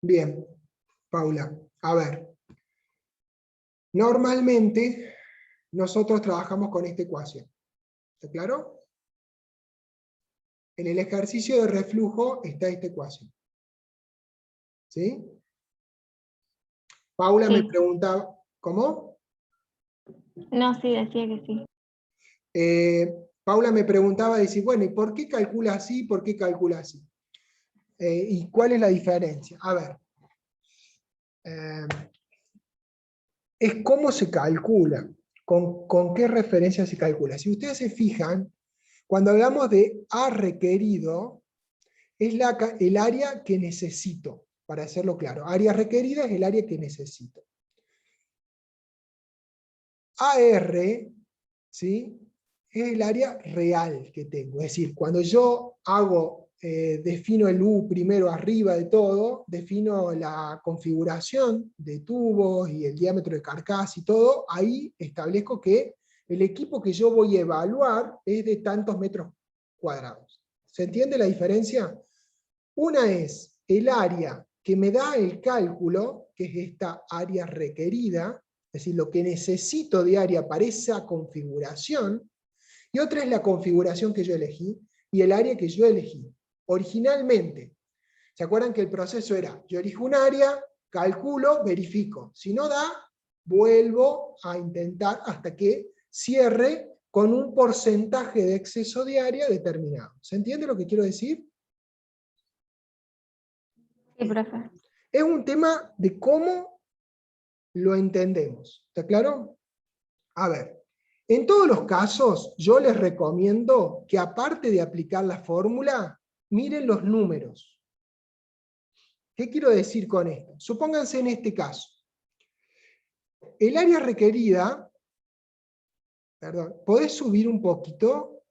Bien, Paula. A ver, normalmente nosotros trabajamos con esta ecuación. ¿Está claro? En el ejercicio de reflujo está esta ecuación. ¿Sí? Paula me Sí. preguntaba, ¿cómo? No, sí, decía que sí. Paula me preguntaba, decir, bueno, ¿y por qué calcula así? ¿Por qué calcula así? ¿Y cuál es la diferencia? A ver, es cómo se calcula, con qué referencia se calcula. Si ustedes se fijan, cuando hablamos de A requerido, es el área que necesito, para hacerlo claro. Área requerida es el área que necesito. AR, ¿sí?, es el área real que tengo. Es decir, cuando yo defino el U primero arriba de todo, defino la configuración de tubos y el diámetro de carcasa y todo, ahí establezco que el equipo que yo voy a evaluar es de tantos metros cuadrados. ¿Se entiende la diferencia? Una es el área que me da el cálculo, que es esta área requerida, es decir, lo que necesito de área para esa configuración, y otra es la configuración que yo elegí y el área que yo elegí. Originalmente, ¿se acuerdan que el proceso era, yo elijo un área, calculo, verifico, si no da, vuelvo a intentar hasta que cierre con un porcentaje de exceso de área determinado? ¿Se entiende lo que quiero decir? Sí, profe. Es un tema de cómo lo entendemos. ¿Está claro? A ver, en todos los casos yo les recomiendo que aparte de aplicar la fórmula, miren los números. ¿Qué quiero decir con esto? Supónganse en este caso, el área requerida, perdón, ¿podés subir un poquito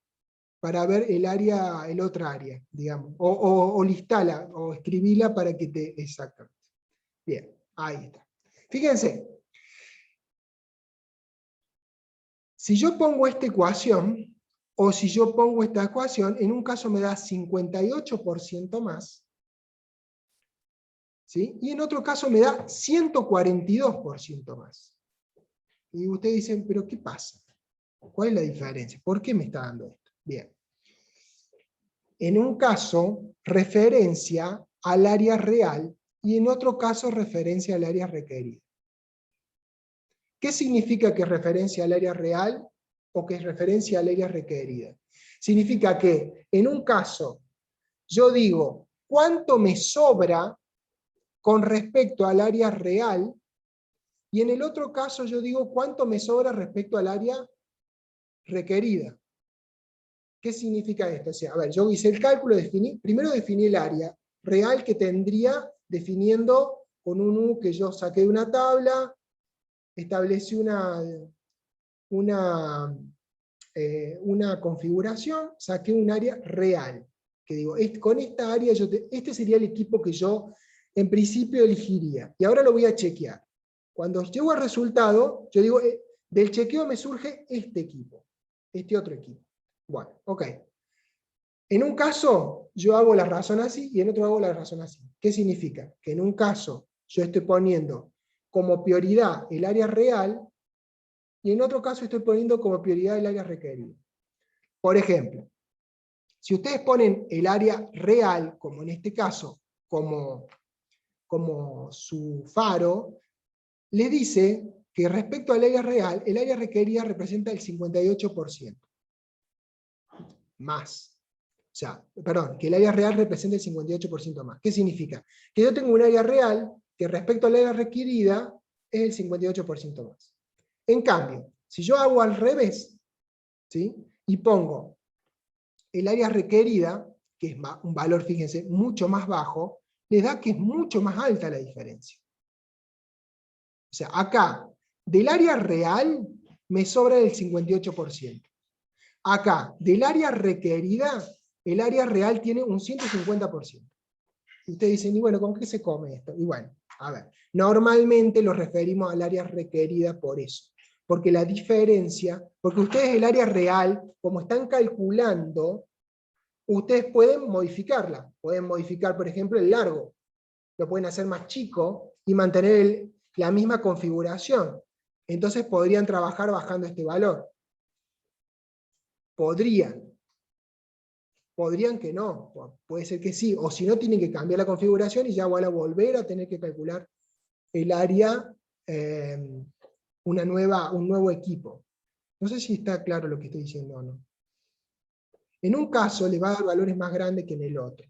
para ver el otra área, digamos? O listala, o escribila para que te... Exactamente. Bien, ahí está. Fíjense, si yo pongo esta ecuación, o si yo pongo esta ecuación, en un caso me da 58% más, ¿sí? Y en otro caso me da 142% más. Y ustedes dicen, ¿pero qué pasa? ¿Cuál es la diferencia? ¿Por qué me está dando esto? Bien. En un caso, referencia al área real, y en otro caso, referencia al área requerida. ¿Qué significa que referencia al área real o que es referencia al área requerida? Significa que en un caso yo digo cuánto me sobra con respecto al área real, y en el otro caso yo digo cuánto me sobra respecto al área requerida. ¿Qué significa esto? O sea, a ver, yo hice el cálculo, primero definí el área real que tendría definiendo con un U que yo saqué de una tabla, establecí una configuración, saqué un área real, que digo, con esta área, este sería el equipo que yo en principio elegiría, y ahora lo voy a chequear. Cuando llego al resultado, yo digo, del chequeo me surge este equipo, este otro equipo. Bueno, ok. En un caso, yo hago la razón así, y en otro hago la razón así. ¿Qué significa? Que en un caso, yo estoy poniendo como prioridad el área real, y en otro caso estoy poniendo como prioridad el área requerida. Por ejemplo, si ustedes ponen el área real, como en este caso, como su faro, le dice que respecto al área real, el área requerida representa el 58%. Más. O sea, perdón, que el área real representa el 58% más. ¿Qué significa? Que yo tengo un área real que respecto al área requerida es el 58% más. En cambio, si yo hago al revés, ¿sí?, y pongo el área requerida, que es un valor, fíjense, mucho más bajo, les da que es mucho más alta la diferencia. O sea, acá, del área real, me sobra el 58%. Acá, del área requerida, el área real tiene un 150%. Y ustedes dicen, y bueno, ¿con qué se come esto? Y bueno, a ver, normalmente lo referimos al área requerida por eso. Porque la diferencia, porque ustedes el área real, como están calculando, ustedes pueden modificarla. Pueden modificar, por ejemplo, el largo. lo pueden hacer más chico y mantener la misma configuración. Entonces podrían trabajar bajando este valor. Podrían que no, puede ser que sí, o si no tienen que cambiar la configuración y ya van a volver a tener que calcular el área, un nuevo equipo. No sé si está claro lo que estoy diciendo o no. En un caso le va a dar valores más grandes que en el otro.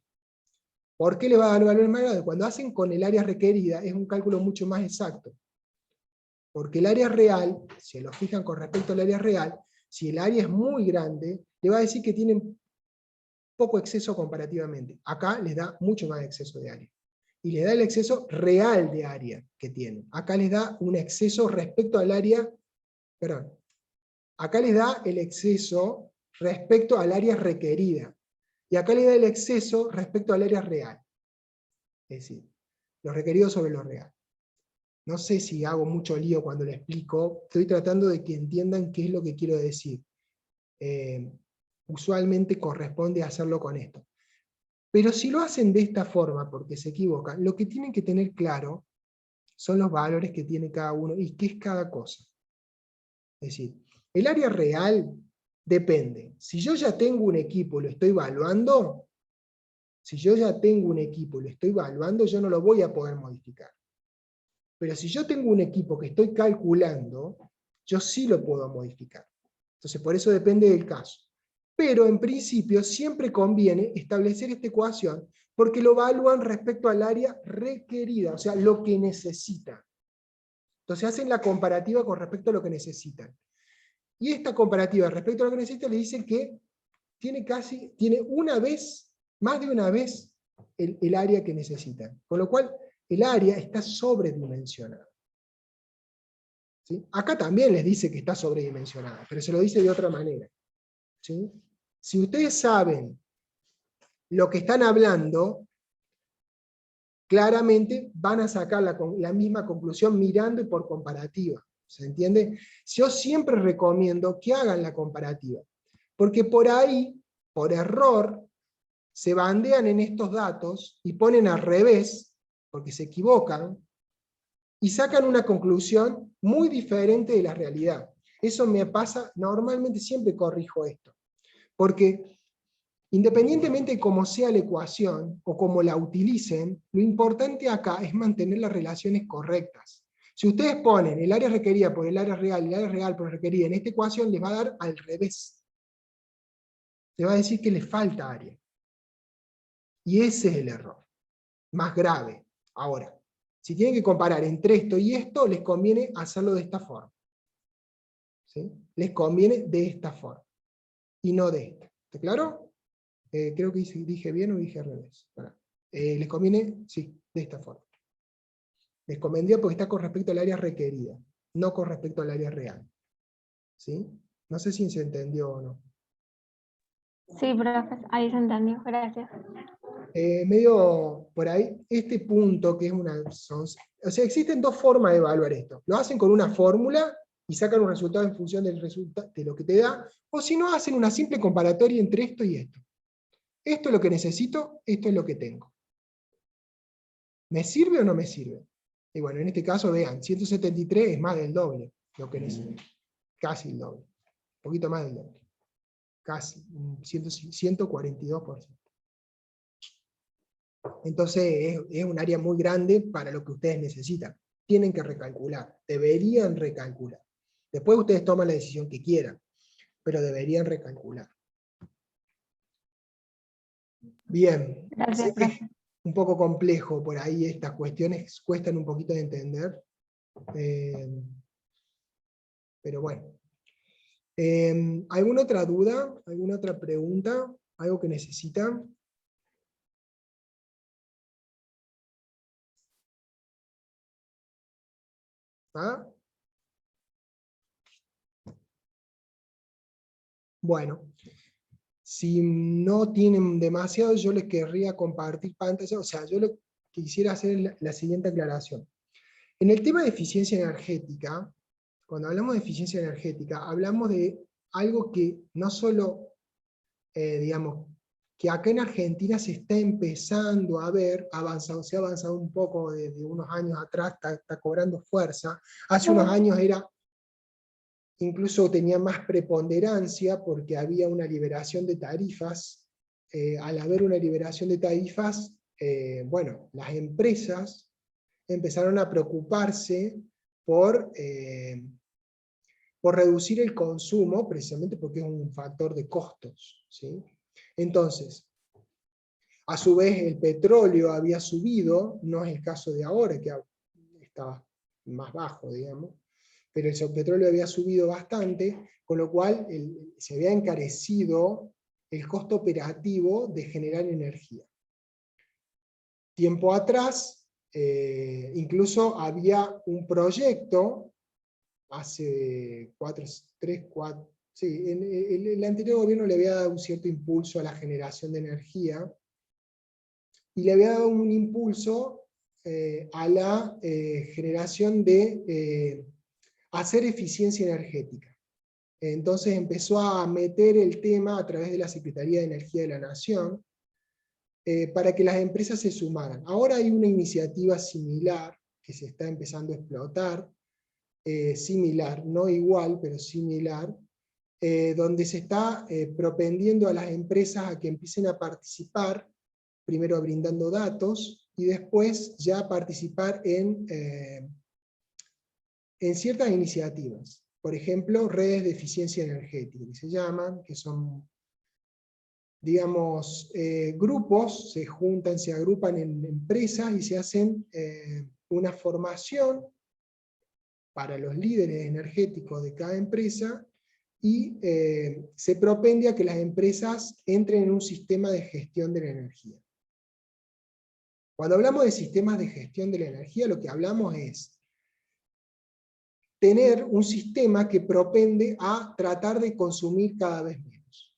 ¿Por qué le va a dar valores más grandes? Cuando hacen con el área requerida es un cálculo mucho más exacto. Porque el área real, si lo fijan con respecto al área real, si el área es muy grande, le va a decir que tienen poco exceso comparativamente. Acá les da mucho más exceso de área. Y les da el exceso real de área que tienen. Acá les da un exceso respecto al área, perdón, acá les da el exceso respecto al área requerida. Y acá les da el exceso respecto al área real. Es decir, lo requerido sobre lo real. No sé si hago mucho lío cuando le explico, estoy tratando de que entiendan qué es lo que quiero decir. Usualmente corresponde hacerlo con esto. Pero si lo hacen de esta forma, porque se equivocan, lo que tienen que tener claro son los valores que tiene cada uno y qué es cada cosa. Es decir, el área real depende. Si yo ya tengo un equipo y lo estoy evaluando, yo no lo voy a poder modificar. Pero si yo tengo un equipo que estoy calculando, yo sí lo puedo modificar. Entonces, por eso depende del caso. Pero en principio siempre conviene establecer esta ecuación porque lo evalúan respecto al área requerida, o sea, lo que necesitan. Entonces hacen la comparativa con respecto a lo que necesitan. Y esta comparativa respecto a lo que necesitan le dicen que tiene más de una vez el área que necesitan. Con lo cual, el área está sobredimensionada. ¿Sí? Acá también les dice que está sobredimensionada, pero se lo dice de otra manera. ¿Sí? Si ustedes saben lo que están hablando, claramente van a sacar la misma conclusión mirando y por comparativa. ¿Se entiende? Yo siempre recomiendo que hagan la comparativa, porque por ahí, por error, se bandean en estos datos y ponen al revés, porque se equivocan, y sacan una conclusión muy diferente de la realidad. Eso me pasa, normalmente siempre corrijo esto, porque independientemente de cómo sea la ecuación o cómo la utilicen, lo importante acá es mantener las relaciones correctas. Si ustedes ponen el área requerida por el área real y el área real por la requerida en esta ecuación, les va a dar al revés. Le va a decir que le falta área. Y ese es el error más grave. Ahora, si tienen que comparar entre esto y esto, les conviene hacerlo de esta forma. ¿Sí? Les conviene de esta forma. Y no de esta. ¿Está claro? Creo que dije bien o dije al revés. Les conviene, sí, de esta forma. Les convendría porque está con respecto al área requerida, no con respecto al área real. ¿Sí? No sé si se entendió o no. Sí, profe, ahí se entendió, gracias. Medio por ahí, este punto que es o sea, existen dos formas de evaluar esto. Lo hacen con una fórmula y sacan un resultado en función de lo que te da, o si no, hacen una simple comparatoria entre esto y esto. Esto es lo que necesito, esto es lo que tengo. ¿Me sirve o no me sirve? Y bueno, en este caso, vean, 173 es más del doble, lo que necesito. Casi el doble. Un poquito más del doble. Casi, 142%. Entonces es un área muy grande para lo que ustedes necesitan. Tienen que recalcular, deberían recalcular. Después ustedes toman la decisión que quieran, pero deberían recalcular. Bien, Gracias, sé que es profe. un poco complejo por ahí, estas cuestiones cuestan un poquito de entender, pero bueno. ¿Alguna otra duda? ¿Alguna otra pregunta? ¿Algo que necesitan? ¿Ah? Bueno, si no tienen demasiado, yo les querría compartir pantalla, o sea, yo lo quisiera hacer la siguiente aclaración. En el tema de eficiencia energética, cuando hablamos de eficiencia energética, hablamos de algo que no solo, digamos, que acá en Argentina se está empezando a ver, se ha avanzado un poco desde unos años atrás, está cobrando fuerza. Hace unos años incluso tenía más preponderancia porque había una liberación de tarifas. Al haber una liberación de tarifas, bueno, las empresas empezaron a preocuparse por reducir el consumo, precisamente porque es un factor de costos, ¿sí? Entonces, a su vez el petróleo había subido, no es el caso de ahora, que estaba más bajo, digamos, pero el petróleo había subido bastante, con lo cual se había encarecido el costo operativo de generar energía. Tiempo atrás, incluso había un proyecto, hace 4, sí, el anterior gobierno le había dado un cierto impulso a la generación de energía, y le había dado un impulso a la generación de hacer eficiencia energética. Entonces empezó a meter el tema a través de la Secretaría de Energía de la Nación, para que las empresas se sumaran. Ahora hay una iniciativa similar que se está empezando a explotar, similar, no igual, pero similar, donde se está propendiendo a las empresas a que empiecen a participar, primero brindando datos, y después ya participar en ciertas iniciativas. Por ejemplo, redes de eficiencia energética, que se llaman, que son, digamos, grupos, se juntan, se agrupan en empresas y se hacen una formación para los líderes energéticos de cada empresa, y se propende a que las empresas entren en un sistema de gestión de la energía. Cuando hablamos de sistemas de gestión de la energía, lo que hablamos es tener un sistema que propende a tratar de consumir cada vez menos.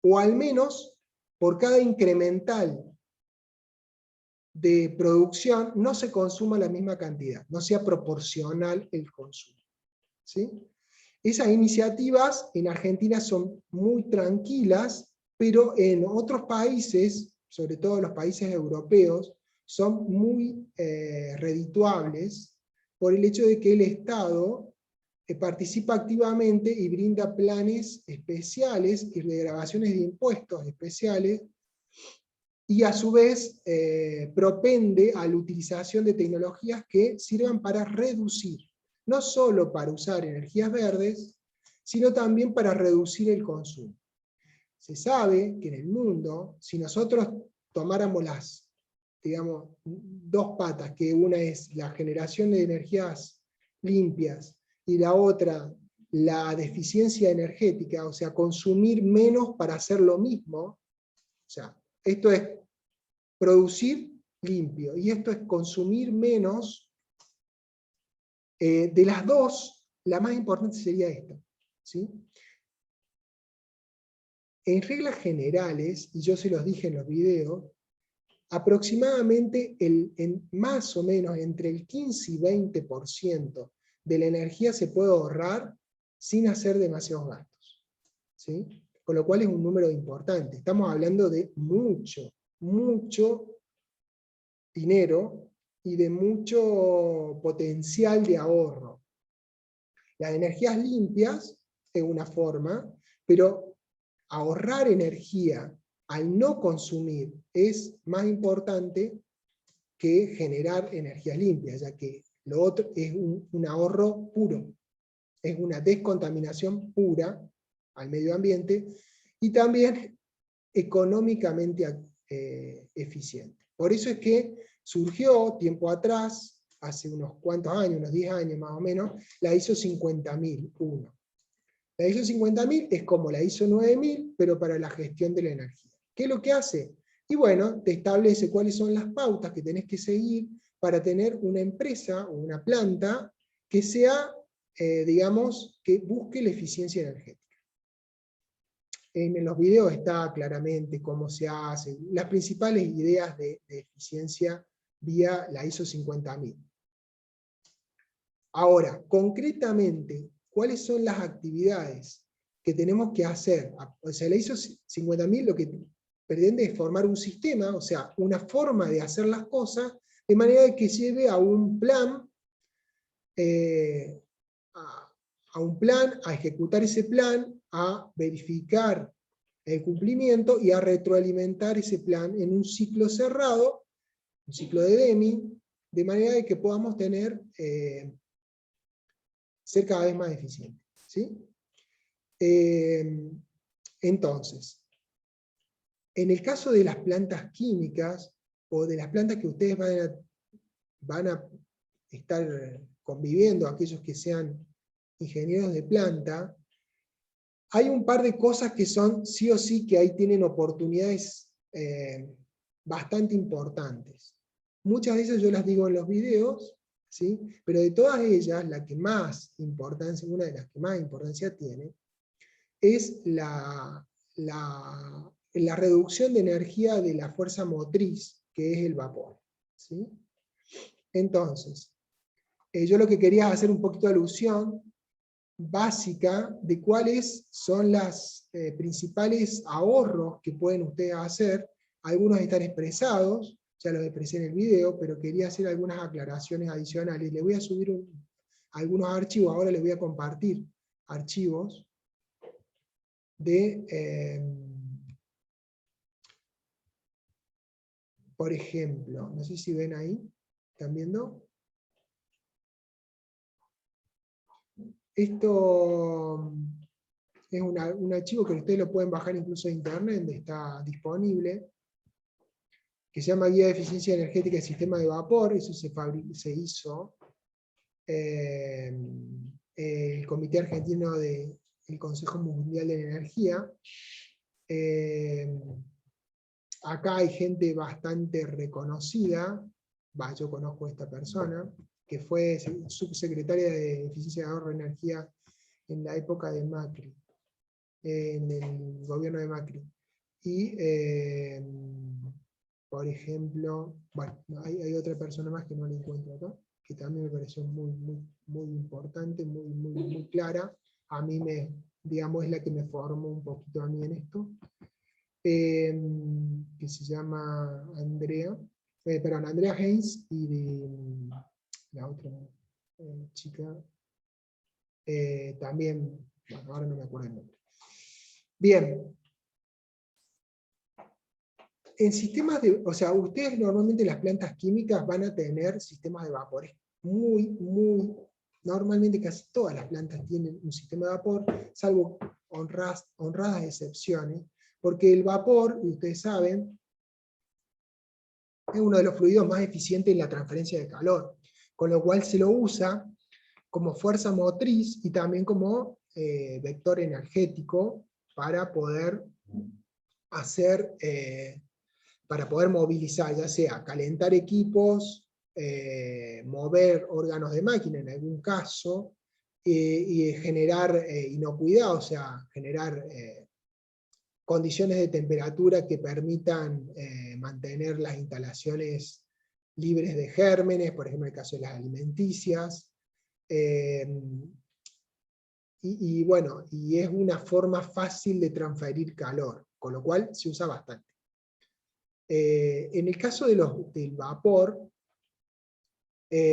O al menos, por cada incremental de producción, no se consuma la misma cantidad, no sea proporcional el consumo, ¿sí? Esas iniciativas en Argentina son muy tranquilas, pero en otros países, sobre todo los países europeos, son muy redituables por el hecho de que el Estado participa activamente y brinda planes especiales y regrabaciones de impuestos especiales, y a su vez propende a la utilización de tecnologías que sirvan para reducir, no solo para usar energías verdes, sino también para reducir el consumo. Se sabe que en el mundo, si nosotros tomáramos las, digamos, dos patas, que una es la generación de energías limpias y la otra la deficiencia energética, o sea, consumir menos para hacer lo mismo, o sea, esto es producir limpio, y esto es consumir menos. De las dos, la más importante sería esta, ¿sí? En reglas generales, y yo se los dije en los videos, aproximadamente más o menos entre el 15 y 20% de la energía se puede ahorrar sin hacer demasiados gastos, ¿sí? Con lo cual es un número importante. Estamos hablando de mucho, mucho dinero y de mucho potencial de ahorro. Las energías limpias es una forma, pero ahorrar energía al no consumir es más importante que generar energías limpias, ya que lo otro es un ahorro puro, es una descontaminación pura al medio ambiente, y también económicamente eficiente. Por eso es que surgió tiempo atrás, hace unos cuantos años, unos 10 años más o menos, la ISO 50001. La ISO 50000 es como la ISO 9000, pero para la gestión de la energía. ¿Qué es lo que hace? Y bueno, te establece cuáles son las pautas que tenés que seguir para tener una empresa o una planta que sea, digamos, que busque la eficiencia energética. En los videos está claramente cómo se hace, las principales ideas de eficiencia vía la ISO 50000. Ahora, concretamente, ¿cuáles son las actividades que tenemos que hacer? O sea, la ISO 50000 lo que pretende formar un sistema, o sea, una forma de hacer las cosas, de manera que lleve a un plan, a ejecutar ese plan, a verificar el cumplimiento y a retroalimentar ese plan en un ciclo cerrado, un ciclo de Deming, de manera de que podamos ser cada vez más eficientes. ¿Sí? Entonces, en el caso de las plantas químicas, o de las plantas que ustedes van a estar conviviendo, aquellos que sean ingenieros de planta, hay un par de cosas que son sí o sí que ahí tienen oportunidades bastante importantes. Muchas de ellas yo las digo en los videos, ¿sí? Pero de todas ellas, la que más importancia, una de las que más importancia tiene, es la reducción de energía de la fuerza motriz, que es el vapor. ¿Sí? Entonces, yo lo que quería es hacer un poquito de alusión básica de cuáles son los principales ahorros que pueden ustedes hacer. Algunos están expresados, ya los expresé en el video, pero quería hacer algunas aclaraciones adicionales. Les voy a subir algunos archivos, ahora les voy a compartir archivos por ejemplo, no sé si ven ahí, ¿están viendo? Esto es un archivo que ustedes lo pueden bajar incluso de internet, donde está disponible, que se llama Guía de Eficiencia Energética del Sistema de Vapor. Eso se hizo el Comité Argentino del Consejo Mundial de la Energía. Acá hay gente bastante reconocida, yo conozco a esta persona, que fue subsecretaria de Eficiencia y Ahorro de Energía en la época de Macri, en el gobierno de Macri. Y, por ejemplo, bueno, hay otra persona más que no la encuentro acá, que también me pareció muy importante, muy clara. A mí digamos, es la que me formó un poquito a mí en esto. Que se llama Andrea Haynes, y la otra chica, también, bueno, ahora no me acuerdo el nombre. Bien. En sistemas o sea, ustedes normalmente las plantas químicas van a tener sistemas de vapor. Normalmente casi todas las plantas tienen un sistema de vapor, salvo honradas excepciones, porque el vapor, y ustedes saben, es uno de los fluidos más eficientes en la transferencia de calor, con lo cual se lo usa como fuerza motriz y también como vector energético para poder movilizar, ya sea calentar equipos, mover órganos de máquina en algún caso, y generar inocuidad, o sea, generar condiciones de temperatura que permitan mantener las instalaciones libres de gérmenes, por ejemplo en el caso de las alimenticias. Bueno, y es una forma fácil de transferir calor, con lo cual se usa bastante. En el caso del vapor,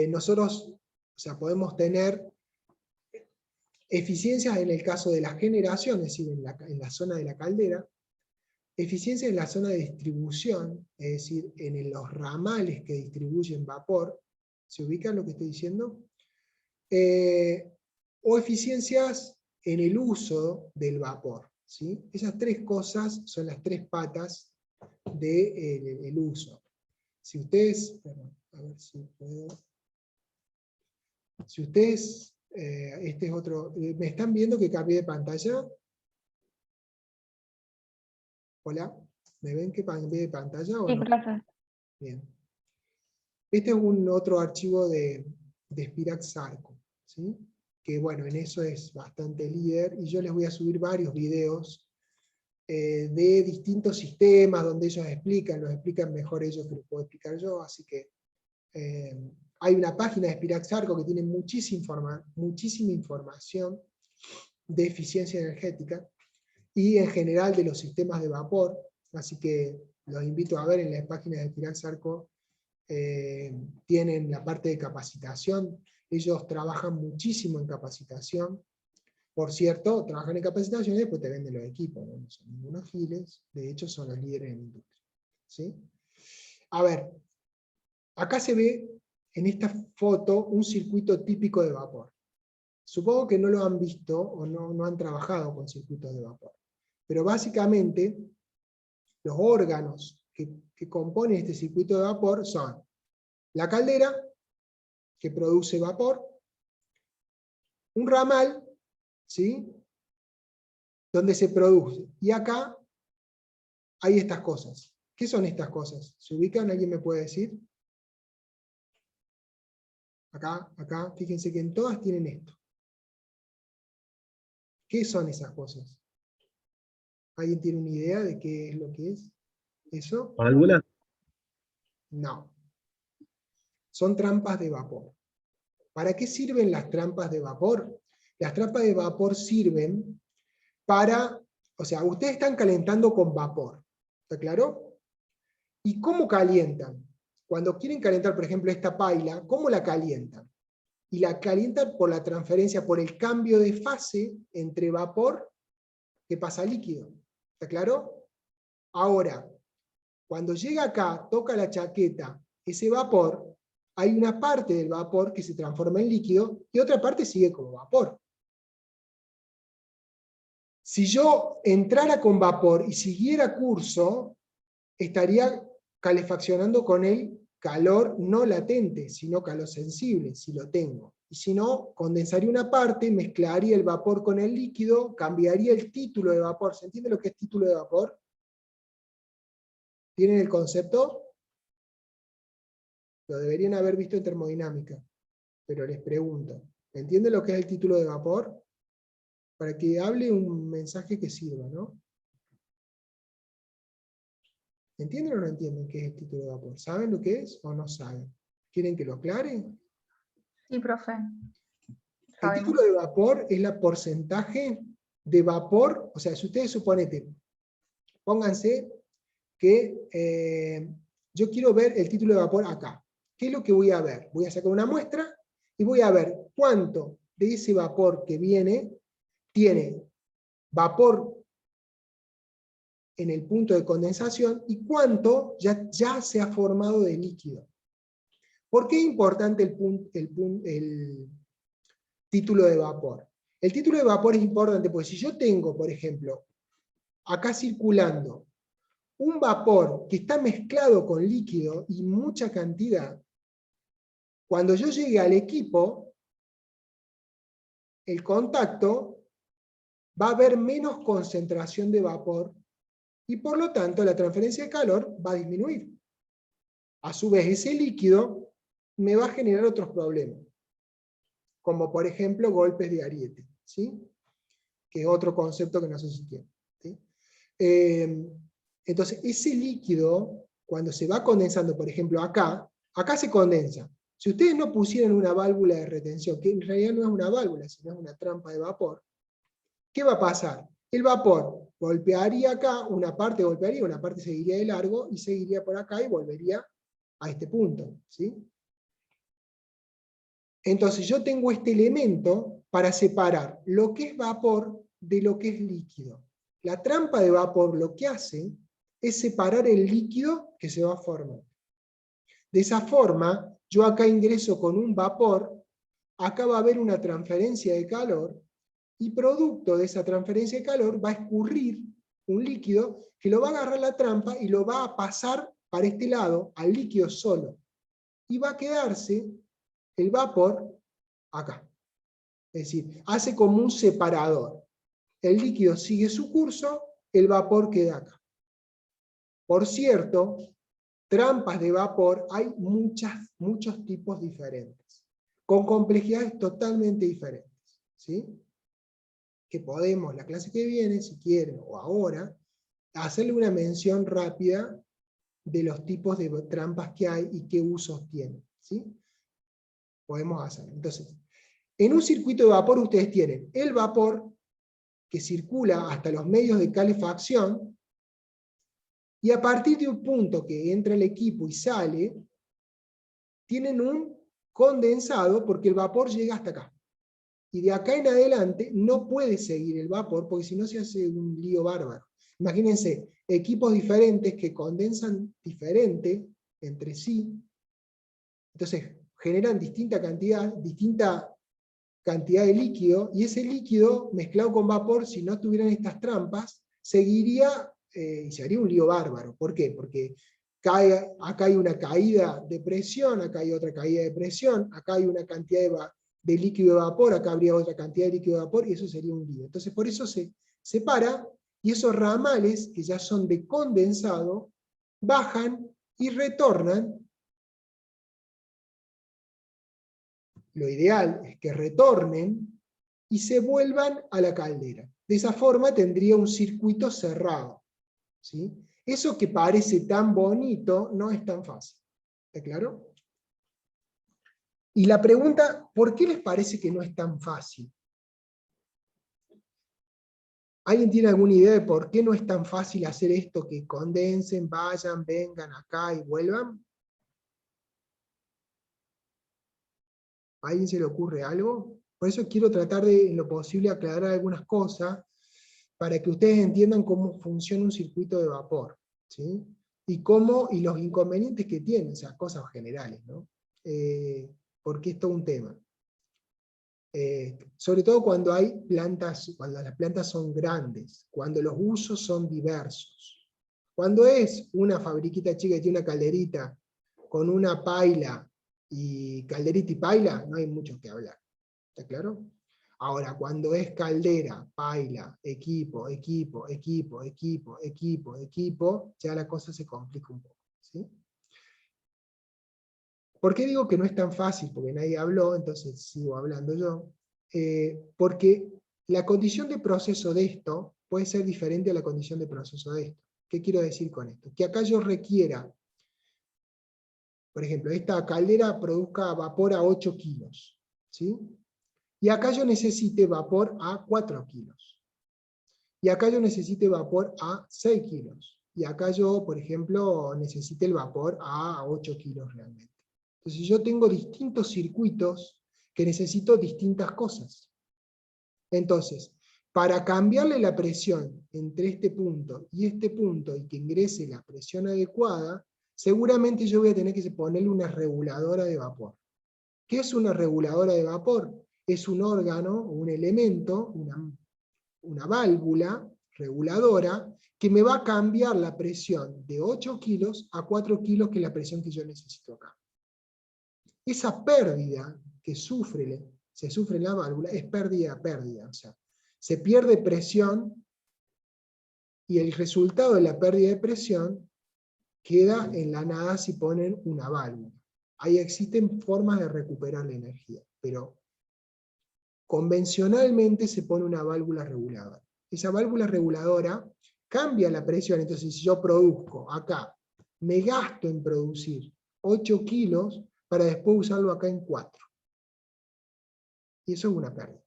nosotros, o sea, podemos tener eficiencias en el caso de la generación, es decir, en la zona de la caldera, eficiencia en la zona de distribución, es decir, en los ramales que distribuyen vapor. ¿Se ubican lo que estoy diciendo? O eficiencias en el uso del vapor. ¿Sí? Esas tres cosas son las tres patas del uso. Si ustedes, perdón, a ver si puedo. Si ustedes, este es otro, ¿me están viendo que cambié de pantalla? Hola, ¿me ven que cambié de pantalla o Sí, no? profe. Bien. Este es otro archivo de Spirax Sarco, ¿sí? Que bueno, en eso es bastante líder, y yo les voy a subir varios videos de distintos sistemas donde ellos los explican mejor ellos que lo puedo explicar yo, así que hay una página de Spirax Sarco que tiene muchísima información de eficiencia energética, y en general de los sistemas de vapor. Así que los invito a ver en las páginas de Tiraxarco, tienen la parte de capacitación. Ellos trabajan muchísimo en capacitación. Por cierto, trabajan en capacitación y después te venden los equipos, ¿no? No son ningunos giles, de hecho son los líderes en la industria. ¿Sí? A ver, acá se ve en esta foto un circuito típico de vapor. Supongo que no lo han visto o no han trabajado con circuitos de vapor. Pero básicamente, los órganos que componen este circuito de vapor son la caldera, que produce vapor, un ramal, ¿sí?, donde se produce. Y acá hay estas cosas. ¿Qué son estas cosas? ¿Se ubican? ¿Alguien me puede decir? Acá, fíjense que en todas tienen esto. ¿Qué son esas cosas? ¿Alguien tiene una idea de qué es lo que es eso? ¿Válvula? No. Son trampas de vapor. ¿Para qué sirven las trampas de vapor? Las trampas de vapor sirven para, o sea, ustedes están calentando con vapor, ¿está claro? ¿Y cómo calientan? Cuando quieren calentar, por ejemplo, esta paila, ¿cómo la calientan? Y la calientan por la transferencia, por el cambio de fase entre vapor que pasa a líquido, ¿está claro? Ahora, cuando llega acá, toca la chaqueta, ese vapor, hay una parte del vapor que se transforma en líquido y otra parte sigue como vapor. Si yo entrara con vapor y siguiera curso, estaría calefaccionando con el calor no latente, sino calor sensible, si lo tengo. Y si no, condensaría una parte, mezclaría el vapor con el líquido, cambiaría el título de vapor. ¿Se entiende lo que es título de vapor? ¿Tienen el concepto? Lo deberían haber visto en termodinámica, pero les pregunto, ¿entienden lo que es el título de vapor? Para que hable un mensaje que sirva, ¿no? ¿Entienden o no entienden qué es el título de vapor? ¿Saben lo que es o no saben? ¿Quieren que lo aclare? Sí, profe. El título de vapor es la porcentaje de vapor, o sea, si ustedes suponete, pónganse que yo quiero ver el título de vapor acá. ¿Qué es lo que voy a ver? Voy a sacar una muestra y voy a ver cuánto de ese vapor que viene tiene vapor en el punto de condensación y cuánto ya se ha formado de líquido. ¿Por qué es importante el título de vapor? El título de vapor es importante porque si yo tengo, por ejemplo, acá circulando un vapor que está mezclado con líquido y mucha cantidad, cuando yo llegue al equipo, el contacto va a haber menos concentración de vapor y por lo tanto la transferencia de calor va a disminuir. A su vez, ese líquido me va a generar otros problemas, como por ejemplo golpes de ariete, ¿sí? Que es otro concepto que no sé si tiene. ¿Sí? Entonces, ese líquido, cuando se va condensando, por ejemplo acá se condensa. Si ustedes no pusieran una válvula de retención, que en realidad no es una válvula, sino es una trampa de vapor, ¿qué va a pasar? El vapor golpearía acá, una parte golpearía, una parte seguiría de largo, y seguiría por acá y volvería a este punto. ¿Sí? Entonces yo tengo este elemento para separar lo que es vapor de lo que es líquido. La trampa de vapor lo que hace es separar el líquido que se va a formar. De esa forma, yo acá ingreso con un vapor, acá va a haber una transferencia de calor, y producto de esa transferencia de calor va a escurrir un líquido que lo va a agarrar la trampa y lo va a pasar para este lado, al líquido solo. Y va a quedarse el vapor acá. Es decir, hace como un separador. El líquido sigue su curso, el vapor queda acá. Por cierto, trampas de vapor hay muchos tipos diferentes, con complejidades totalmente diferentes. ¿Sí? Que podemos, la clase que viene, si quieren, o ahora, hacerle una mención rápida de los tipos de trampas que hay y qué usos tienen. ¿Sí? Podemos hacerlo. Entonces, en un circuito de vapor ustedes tienen el vapor que circula hasta los medios de calefacción, Y a partir de un punto que entra el equipo y sale, tienen un condensado porque el vapor llega hasta acá. Y de acá en adelante no puede seguir el vapor porque si no se hace un lío bárbaro. Imagínense, equipos diferentes que condensan diferente entre sí, entonces generan distinta cantidad de líquido, y ese líquido mezclado con vapor, si no tuvieran estas trampas, seguiría y se haría un lío bárbaro. ¿Por qué? Porque acá hay una caída de presión, acá hay otra caída de presión, acá hay una cantidad de líquido de vapor, acá habría otra cantidad de líquido de vapor, y eso sería un lío. Entonces por eso se separa, y esos ramales, que ya son de condensado, bajan y retornan. Lo ideal es que retornen y se vuelvan a la caldera. De esa forma tendría un circuito cerrado, ¿sí? Eso que parece tan bonito no es tan fácil. ¿Está claro? Y la pregunta, ¿por qué les parece que no es tan fácil? ¿Alguien tiene alguna idea de por qué no es tan fácil hacer esto, que condensen, vayan, vengan acá y vuelvan? ¿A alguien se le ocurre algo? Por eso quiero tratar de, en lo posible, aclarar algunas cosas, para que ustedes entiendan cómo funciona un circuito de vapor, ¿sí? Y los inconvenientes que tiene, o sea, cosas generales, ¿no? Porque es todo un tema. Sobre todo cuando hay plantas, cuando las plantas son grandes, cuando los usos son diversos. Cuando es una fabriquita chica que tiene una calderita con una paila, y calderita y paila, no hay mucho que hablar. ¿Está claro? Ahora, cuando es caldera, paila, equipo, ya la cosa se complica un poco, ¿sí? ¿Por qué digo que no es tan fácil? Porque nadie habló, entonces sigo hablando yo. Porque la condición de proceso de esto puede ser diferente a la condición de proceso de esto. ¿Qué quiero decir con esto? Que acá yo requiera, por ejemplo, esta caldera produzca vapor a 8 kilos, ¿sí? Y acá yo necesite vapor a 4 kilos. Y acá yo necesite vapor a 6 kilos. Y acá yo, por ejemplo, necesite el vapor a 8 kilos realmente. Entonces yo tengo distintos circuitos que necesito distintas cosas. Entonces, para cambiarle la presión entre este punto y que ingrese la presión adecuada, seguramente yo voy a tener que ponerle una reguladora de vapor. ¿Qué es una reguladora de vapor? Es un órgano, un elemento, una válvula reguladora que me va a cambiar la presión de 8 kilos a 4 kilos, que es la presión que yo necesito acá. Esa pérdida que se sufre en la válvula es pérdida, o sea, se pierde presión y el resultado de la pérdida de presión queda en la nada si ponen una válvula. Ahí existen formas de recuperar la energía, pero convencionalmente se pone una válvula reguladora. Esa válvula reguladora cambia la presión, entonces si yo produzco acá, me gasto en producir 8 kilos para después usarlo acá en 4. Y eso es una pérdida.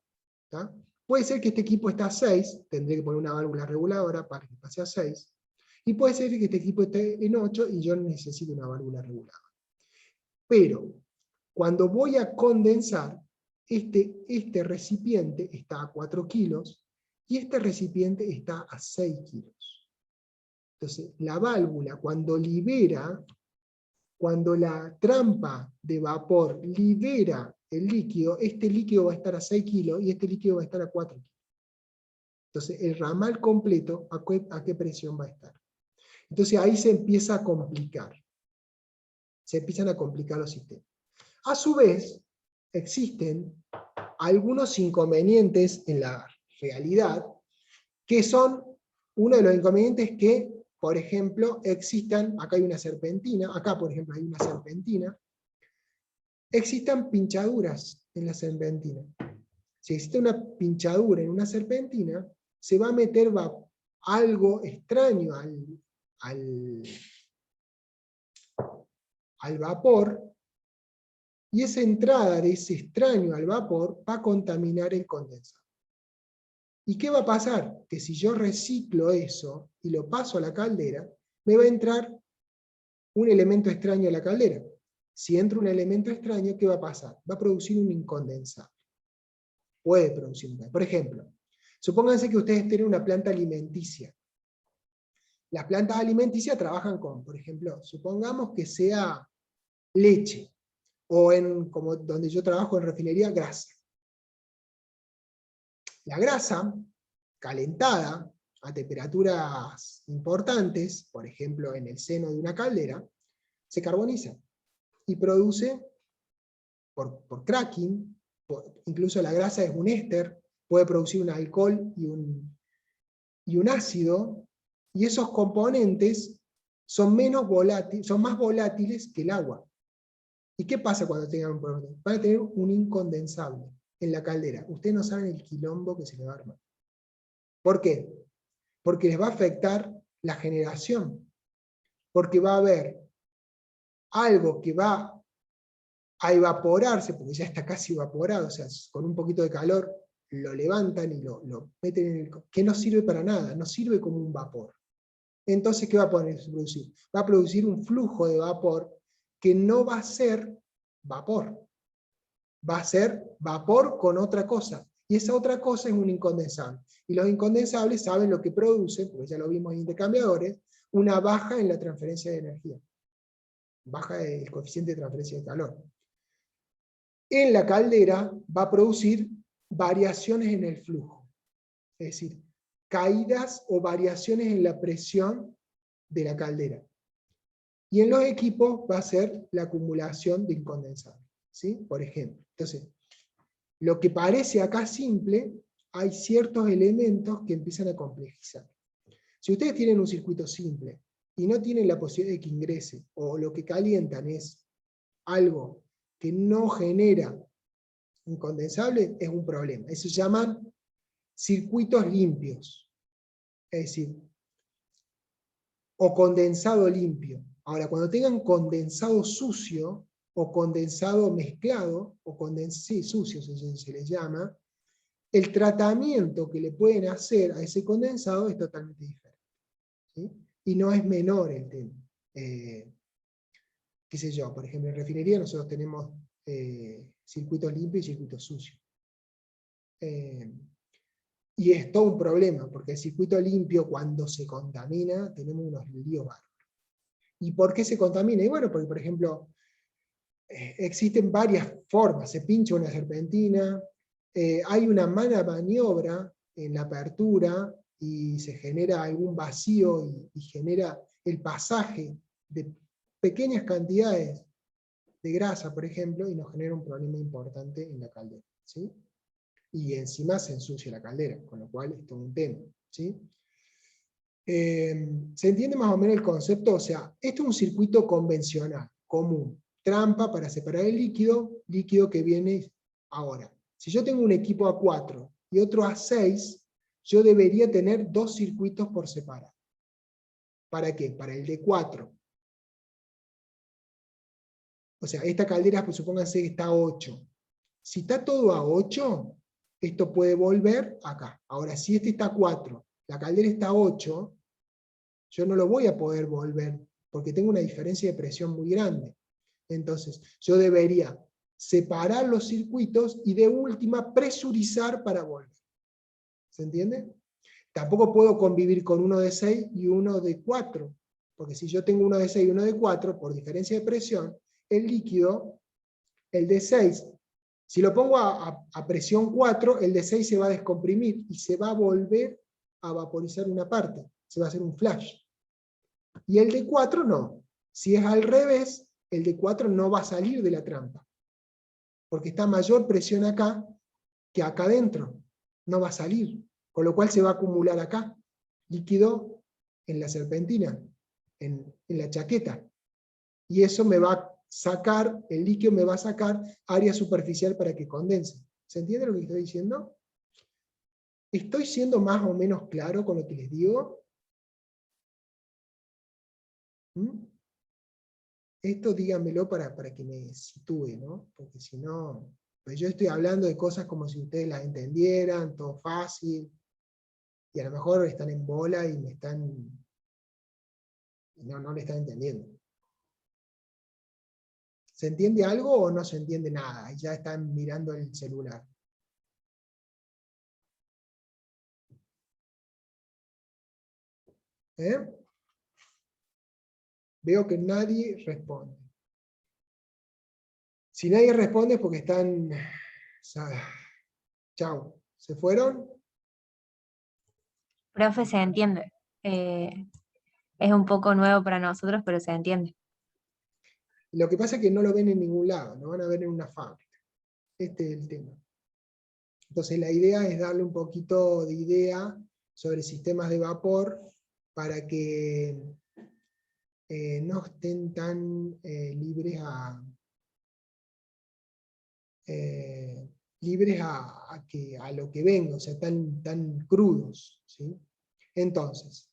¿Tá? Puede ser que este equipo está a 6, tendré que poner una válvula reguladora para que pase a 6, y puede ser que este equipo esté en 8 y yo necesito una válvula reguladora. Pero, cuando voy a condensar, este recipiente está a 4 kilos y este recipiente está a 6 kilos. Entonces, la válvula, cuando la trampa de vapor libera el líquido, este líquido va a estar a 6 kilos y este líquido va a estar a 4 kilos. Entonces, el ramal completo, ¿a qué presión va a estar? Entonces, ahí se empieza a complicar. Se empiezan a complicar los sistemas. A su vez, existen algunos inconvenientes en la realidad, que son uno de los inconvenientes que, por ejemplo, existan, acá hay una serpentina, acá por ejemplo hay una serpentina, existan pinchaduras en la serpentina. Si existe una pinchadura en una serpentina, se va a meter algo extraño al vapor, y esa entrada de ese extraño al vapor va a contaminar el condensador. ¿Y qué va a pasar? Que si yo reciclo eso y lo paso a la caldera, me va a entrar un elemento extraño a la caldera. Si entra un elemento extraño, ¿qué va a pasar? Va a producir un incondensable. Puede producir un incondensable. Por ejemplo, supónganse que ustedes tienen una planta alimenticia. Las plantas alimenticias trabajan con, por ejemplo, supongamos que sea leche, o como donde yo trabajo en refinería, grasa. La grasa, calentada a temperaturas importantes, por ejemplo en el seno de una caldera, se carboniza y produce, por cracking, incluso la grasa es un éster, puede producir un alcohol y un ácido, y esos componentes son más volátiles que el agua. ¿Y qué pasa cuando tengan un problema? Van a tener un incondensable en la caldera. Ustedes no saben el quilombo que se les va a armar. ¿Por qué? Porque les va a afectar la generación. Porque va a haber algo que va a evaporarse, porque ya está casi evaporado, o sea, con un poquito de calor lo levantan y lo meten en que no sirve para nada, no sirve como un vapor. Entonces, ¿qué va a producir? Va a producir un flujo de vapor que no va a ser vapor. Va a ser vapor con otra cosa. Y esa otra cosa es un incondensable. Y los incondensables saben lo que producen, porque ya lo vimos en intercambiadores, una baja en la transferencia de energía. Baja el coeficiente de transferencia de calor. En la caldera va a producir variaciones en el flujo. Es decir, caídas o variaciones en la presión de la caldera. Y en los equipos va a ser la acumulación de incondensables, ¿sí? Por ejemplo. Entonces, lo que parece acá simple, hay ciertos elementos que empiezan a complejizar. Si ustedes tienen un circuito simple y no tienen la posibilidad de que ingrese, o lo que calientan es algo que no genera incondensable, es un problema. Eso se llaman circuitos limpios. Es decir, o condensado limpio. Ahora, cuando tengan condensado sucio, o condensado mezclado, o sucio se les llama, el tratamiento que le pueden hacer a ese condensado es totalmente diferente. ¿Sí? Y no es menor el tema. Qué sé yo, por ejemplo, en refinería nosotros tenemos circuitos limpios y circuitos sucios. Y es todo un problema, porque el circuito limpio, cuando se contamina, tenemos unos líos bárbaros. ¿Y por qué se contamina? Y bueno, porque por ejemplo, existen varias formas, se pincha una serpentina, hay una mala maniobra en la apertura, y se genera algún vacío, y genera el pasaje de pequeñas cantidades de grasa, por ejemplo, y nos genera un problema importante en la caldera, ¿sí? Y encima se ensucia la caldera, con lo cual es todo un tema, ¿sí? ¿Se entiende más o menos el concepto? O sea, esto es un circuito convencional, común, trampa para separar el líquido que viene ahora. Si yo tengo un equipo A4 y otro A6, yo debería tener dos circuitos por separado. ¿Para qué? Para el D4. O sea, esta caldera, pues supónganse que está a 8. Si está todo a 8, esto puede volver acá. Ahora, si este está a 4, la caldera está a 8, yo no lo voy a poder volver, porque tengo una diferencia de presión muy grande. Entonces, yo debería separar los circuitos y de última presurizar para volver. ¿Se entiende? Tampoco puedo convivir con uno de 6 y uno de 4, porque si yo tengo uno de 6 y uno de 4, por diferencia de presión, el líquido, el de 6, si lo pongo a presión 4, el de 6 se va a descomprimir y se va a volver a vaporizar una parte, se va a hacer un flash. Y el de 4 no. Si es al revés, el de 4 no va a salir de la trampa, porque está a mayor presión acá que acá adentro. No va a salir, con lo cual se va a acumular acá, líquido en la serpentina, en la chaqueta. Y eso me va a sacar, el líquido me va a sacar área superficial para que condense. ¿Se entiende lo que estoy diciendo? ¿Estoy siendo más o menos claro con lo que les digo? ¿Mm? Esto díganmelo para que me sitúe, ¿no? Porque si no, pues yo estoy hablando de cosas como si ustedes las entendieran, todo fácil, y a lo mejor están en bola y me están No le están entendiendo. ¿Se entiende algo o no se entiende nada? Y ya están mirando el celular. Veo que nadie responde. Si nadie responde es porque están... Chao. ¿Se fueron? Profe, se entiende. Es un poco nuevo para nosotros, pero se entiende. Lo que pasa es que no lo ven en ningún lado, lo van a ver en una fábrica. Este es el tema. Entonces la idea es darle un poquito de idea sobre sistemas de vapor para que no estén tan libres a lo que venga, o sea, tan crudos, ¿sí? Entonces,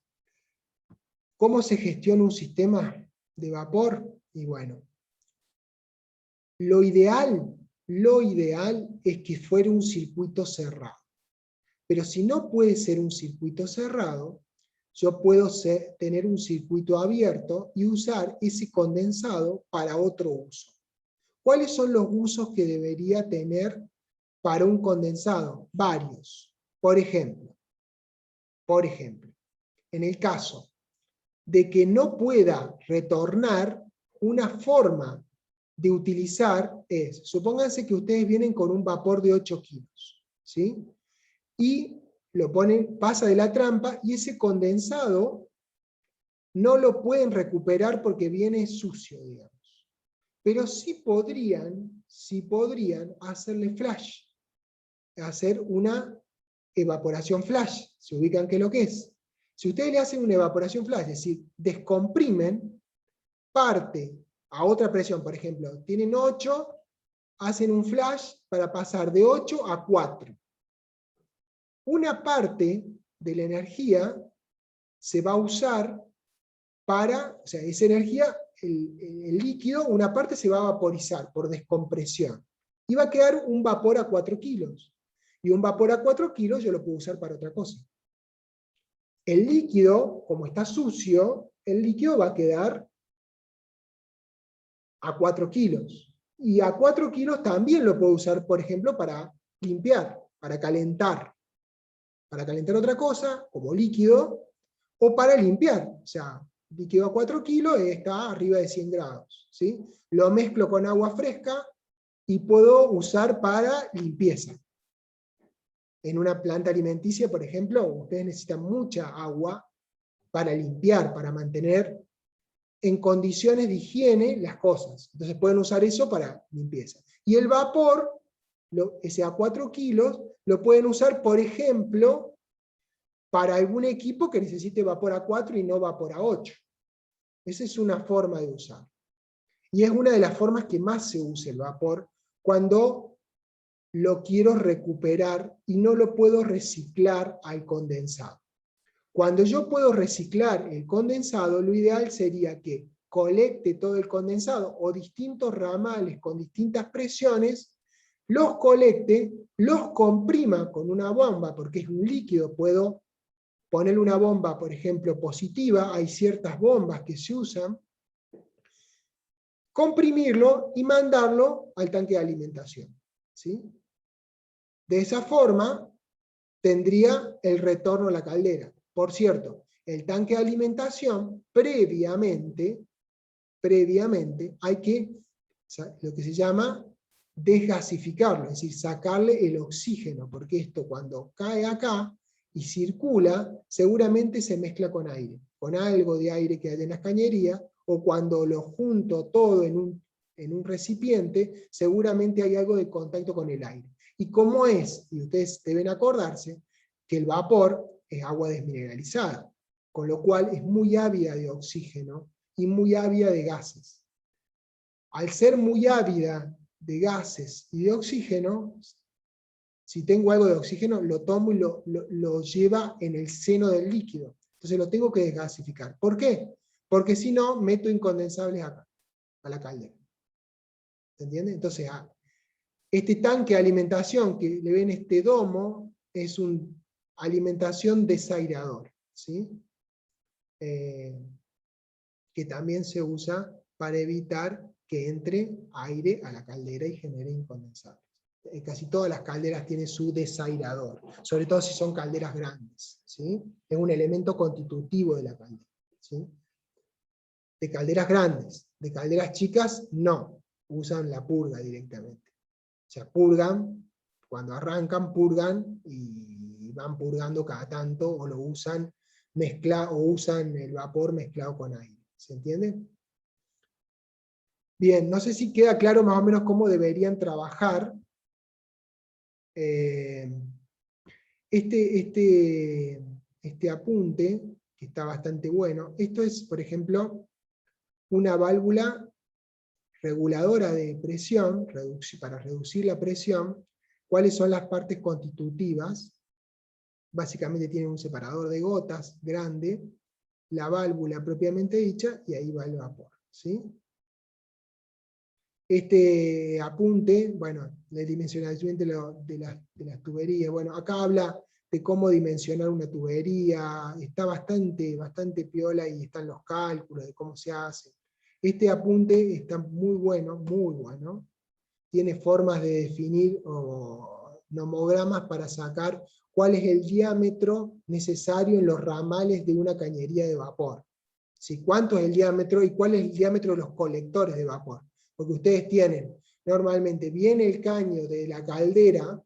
¿cómo se gestiona un sistema de vapor? Y bueno, lo ideal es que fuera un circuito cerrado. Pero si no puede ser un circuito cerrado, yo puedo tener un circuito abierto y usar ese condensado para otro uso. ¿Cuáles son los usos que debería tener para un condensado? Varios. Por ejemplo, en el caso de que no pueda retornar, una forma de utilizar es, supónganse que ustedes vienen con un vapor de 8 kilos, ¿sí? Y lo ponen, pasa de la trampa, y ese condensado no lo pueden recuperar porque viene sucio, digamos. Pero sí podrían hacerle flash, hacer una evaporación flash. ¿Se ubican qué es lo que es? Si ustedes le hacen una evaporación flash, es decir, descomprimen parte a otra presión, por ejemplo, tienen 8, hacen un flash para pasar de 8 a 4. Una parte de la energía se va a usar para, o sea, esa energía, el líquido, una parte se va a vaporizar por descompresión. Y va a quedar un vapor a 4 kilos. Y un vapor a 4 kilos yo lo puedo usar para otra cosa. El líquido, como está sucio, el líquido va a quedar a 4 kilos. Y a 4 kilos también lo puedo usar, por ejemplo, para limpiar, para calentar otra cosa, como líquido, o para limpiar. O sea, líquido a 4 kilos está arriba de 100 grados. ¿Sí? Lo mezclo con agua fresca y puedo usar para limpieza. En una planta alimenticia, por ejemplo, ustedes necesitan mucha agua para limpiar, para mantener en condiciones de higiene las cosas. Entonces pueden usar eso para limpieza. Y el vapor, ese a 4 kilos, lo pueden usar, por ejemplo, para algún equipo que necesite vapor a 4 y no vapor a 8. Esa es una forma de usar. Y es una de las formas que más se usa el vapor cuando lo quiero recuperar y no lo puedo reciclar al condensado. Cuando yo puedo reciclar el condensado, lo ideal sería que colecte todo el condensado o distintos ramales con distintas presiones, los colecte, los comprima con una bomba, porque es un líquido, puedo ponerle una bomba, por ejemplo, positiva, hay ciertas bombas que se usan, comprimirlo y mandarlo al tanque de alimentación. ¿Sí? De esa forma, tendría el retorno a la caldera. Por cierto, el tanque de alimentación, previamente, hay que, lo que se llama, desgasificarlo, es decir, sacarle el oxígeno, porque esto cuando cae acá y circula, seguramente se mezcla con aire, con algo de aire que hay en las cañerías, o cuando lo junto todo en un recipiente, seguramente hay algo de contacto con el aire. Y como es, y ustedes deben acordarse, que el vapor es agua desmineralizada, con lo cual es muy ávida de oxígeno y muy ávida de gases. Al ser muy ávida de gases y de oxígeno, si tengo algo de oxígeno, lo tomo y lo lleva en el seno del líquido. Entonces lo tengo que desgasificar. ¿Por qué? Porque si no, meto incondensables acá, a la caldera. ¿Se entiende? Entonces, este tanque de alimentación que le ven este domo, es una alimentación desairador. ¿Sí? que también se usa para evitar que entre aire a la caldera y genere incondensables. Casi todas las calderas tienen su desairador, sobre todo si son calderas grandes, ¿sí? Es un elemento constitutivo de la caldera, ¿sí? De calderas grandes, de calderas chicas, no, usan la purga directamente. O sea, purgan, cuando arrancan, purgan y van purgando cada tanto, o lo usan o usan el vapor mezclado con aire. ¿Se entiende? Bien, no sé si queda claro más o menos cómo deberían trabajar. Este apunte, que está bastante bueno, esto es, por ejemplo, una válvula reguladora de presión, para reducir la presión. ¿Cuáles son las partes constitutivas? Básicamente tiene un separador de gotas grande, la válvula propiamente dicha, y ahí va el vapor, ¿sí? Este apunte, bueno, del dimensionamiento de las tuberías, bueno, acá habla de cómo dimensionar una tubería, está bastante piola y están los cálculos de cómo se hace. Este apunte está muy bueno, tiene formas de definir nomogramas para sacar cuál es el diámetro necesario en los ramales de una cañería de vapor. ¿Sí? ¿Cuánto es el diámetro y cuál es el diámetro de los colectores de vapor? Porque ustedes tienen, normalmente viene el caño de la caldera,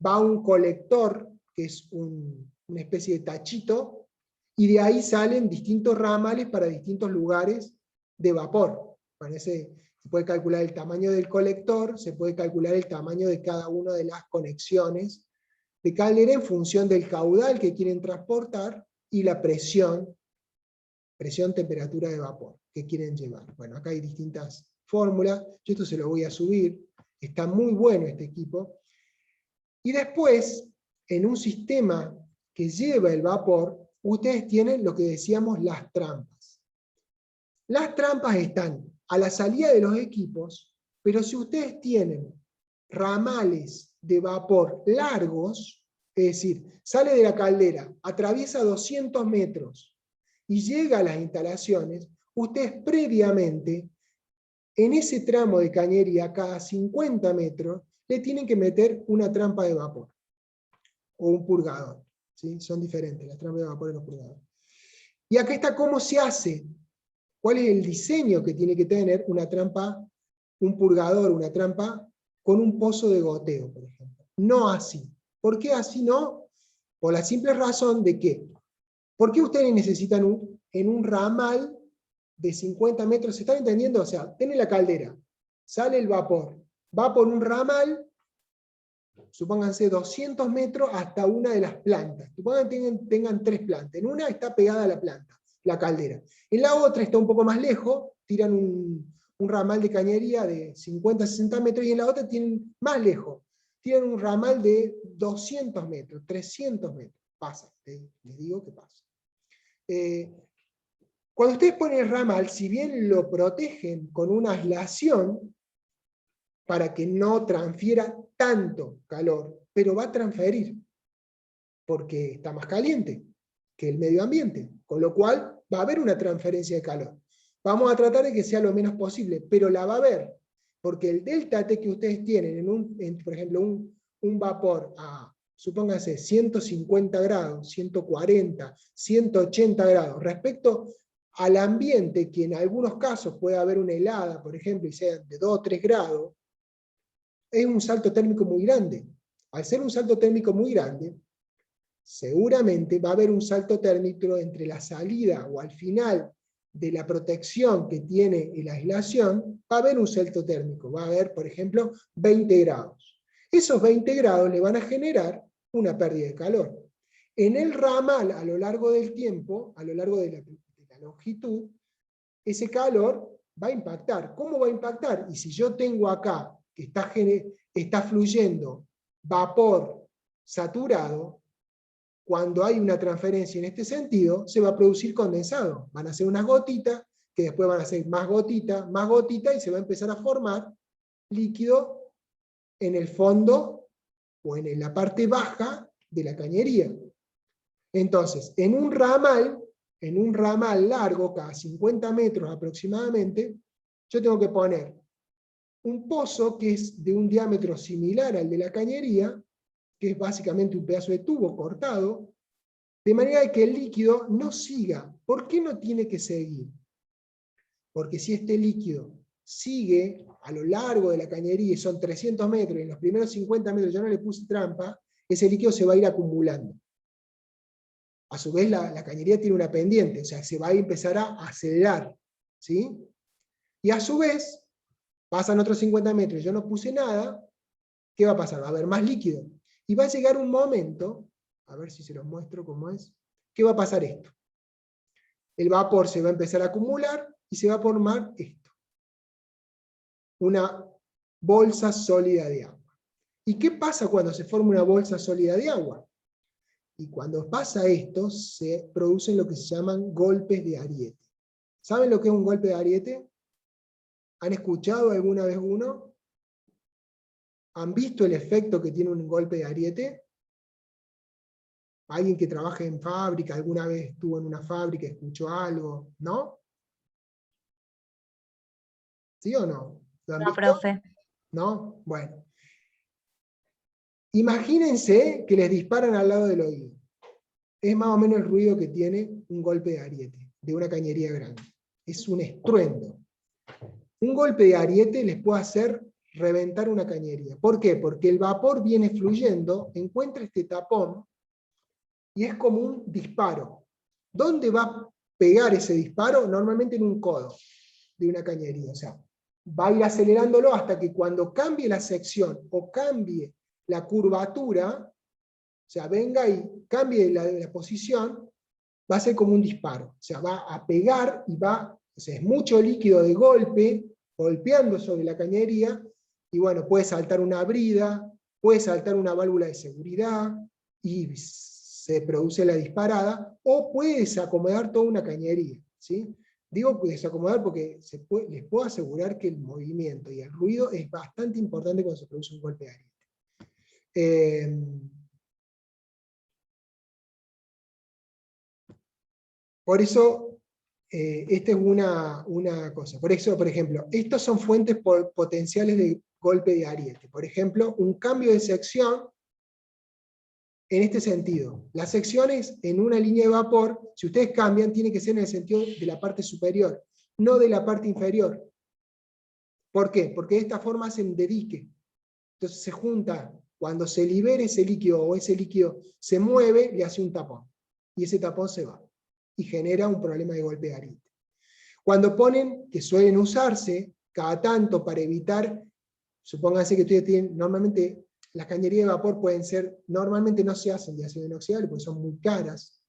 va un colector, que es una especie de tachito, y de ahí salen distintos ramales para distintos lugares de vapor. Bueno, se puede calcular el tamaño del colector, se puede calcular el tamaño de cada una de las conexiones de caldera en función del caudal que quieren transportar y la presión, temperatura de vapor que quieren llevar. Bueno, acá hay distintas fórmulas, yo esto se lo voy a subir, está muy bueno este equipo. Y después, en un sistema que lleva el vapor, ustedes tienen lo que decíamos las trampas. Las trampas están a la salida de los equipos, pero si ustedes tienen ramales de vapor largos, es decir, sale de la caldera, atraviesa 200 metros y llega a las instalaciones, ustedes previamente, en ese tramo de cañería, cada 50 metros, le tienen que meter una trampa de vapor, o un purgador, ¿sí? Son diferentes, las trampas de vapor y los purgadores. Y acá está cómo se hace, cuál es el diseño que tiene que tener una trampa, un purgador, una trampa, con un pozo de goteo, por ejemplo. No así. ¿Por qué así no? Por la simple razón de que, ¿por qué ustedes necesitan en un ramal de 50 metros? ¿Se están entendiendo? O sea, tienen la caldera, sale el vapor, va por un ramal, supónganse 200 metros hasta una de las plantas. Supongan que tengan 3 plantas. En una está pegada a la planta, la caldera. En la otra está un poco más lejos, tiran un ramal de cañería de 50-60 metros, y en la otra tienen más lejos, tienen un ramal de 200 metros, 300 metros. Pasa, les digo que pasa. Cuando ustedes ponen el ramal, si bien lo protegen con una aislación, para que no transfiera tanto calor, pero va a transferir, porque está más caliente que el medio ambiente, con lo cual va a haber una transferencia de calor. Vamos a tratar de que sea lo menos posible, pero la va a haber, porque el delta T que ustedes tienen, por ejemplo, un vapor a, supónganse, 150 grados, 140, 180 grados, respecto al ambiente, que en algunos casos puede haber una helada, por ejemplo, y sea de 2 o 3 grados, es un salto térmico muy grande. Al ser un salto térmico muy grande, seguramente va a haber un salto térmico entre la salida o al final de la protección que tiene la aislación, va a haber un salto térmico, va a haber, por ejemplo, 20 grados. Esos 20 grados le van a generar una pérdida de calor. En el ramal, a lo largo del tiempo, a lo largo de la longitud, ese calor va a impactar. ¿Cómo va a impactar? Y si yo tengo acá que está fluyendo vapor saturado, cuando hay una transferencia en este sentido, se va a producir condensado. Van a ser unas gotitas, que después van a ser más gotitas, y se va a empezar a formar líquido en el fondo o en la parte baja de la cañería. Entonces, en un ramal, en un ramal largo, cada 50 metros aproximadamente, yo tengo que poner un pozo que es de un diámetro similar al de la cañería, que es básicamente un pedazo de tubo cortado, de manera que el líquido no siga. ¿Por qué no tiene que seguir? Porque si este líquido sigue a lo largo de la cañería, y son 300 metros, y en los primeros 50 metros yo no le puse trampa, ese líquido se va a ir acumulando. A su vez la cañería tiene una pendiente, o sea, se va a empezar a acelerar, ¿sí? Y a su vez, pasan otros 50 metros, yo no puse nada, ¿qué va a pasar? Va a haber más líquido. Y va a llegar un momento, a ver si se los muestro cómo es, ¿qué va a pasar esto? El vapor se va a empezar a acumular y se va a formar esto. Una bolsa sólida de agua. ¿Y qué pasa cuando se forma una bolsa sólida de agua? Y cuando pasa esto, se producen lo que se llaman golpes de ariete. ¿Saben lo que es un golpe de ariete? ¿Han escuchado alguna vez uno? ¿Han visto el efecto que tiene un golpe de ariete? Alguien que trabaje en fábrica, alguna vez estuvo en una fábrica, escuchó algo, ¿no? ¿Sí o no? ¿Lo han No, visto? profe. ¿No? Bueno. Imagínense que les disparan al lado del oído. Es más o menos el ruido que tiene un golpe de ariete, de una cañería grande. Es un estruendo. Un golpe de ariete les puede hacer reventar una cañería. ¿Por qué? Porque el vapor viene fluyendo, encuentra este tapón, y es como un disparo. ¿Dónde va a pegar ese disparo? Normalmente en un codo de una cañería. O sea, va a ir acelerándolo hasta que cuando cambie la sección o cambie la curvatura, o sea, venga y cambie la posición, va a ser como un disparo. O sea, va a pegar y va, o sea, es mucho líquido de golpe, golpeando sobre la cañería, y bueno, puede saltar una brida, puede saltar una válvula de seguridad, y se produce la disparada, o puede desacomodar toda una cañería, ¿sí? Digo desacomodar porque les puedo asegurar que el movimiento y el ruido es bastante importante cuando se produce un golpe de ariete. Por eso, esta es una cosa. Por eso, por ejemplo, estas son fuentes potenciales de golpe de ariete. Por ejemplo, un cambio de sección en este sentido. Las secciones en una línea de vapor, si ustedes cambian, tiene que ser en el sentido de la parte superior, no de la parte inferior. ¿Por qué? Porque de esta forma hacen de dique. Entonces se junta, cuando se libere ese líquido o ese líquido se mueve, le hace un tapón. Y ese tapón se va. Y genera un problema de golpe de ariete. Cuando ponen, que suelen usarse cada tanto para evitar, supónganse que ustedes tienen, normalmente las cañerías de vapor pueden ser, normalmente no se hacen de acero inoxidable porque son muy caras,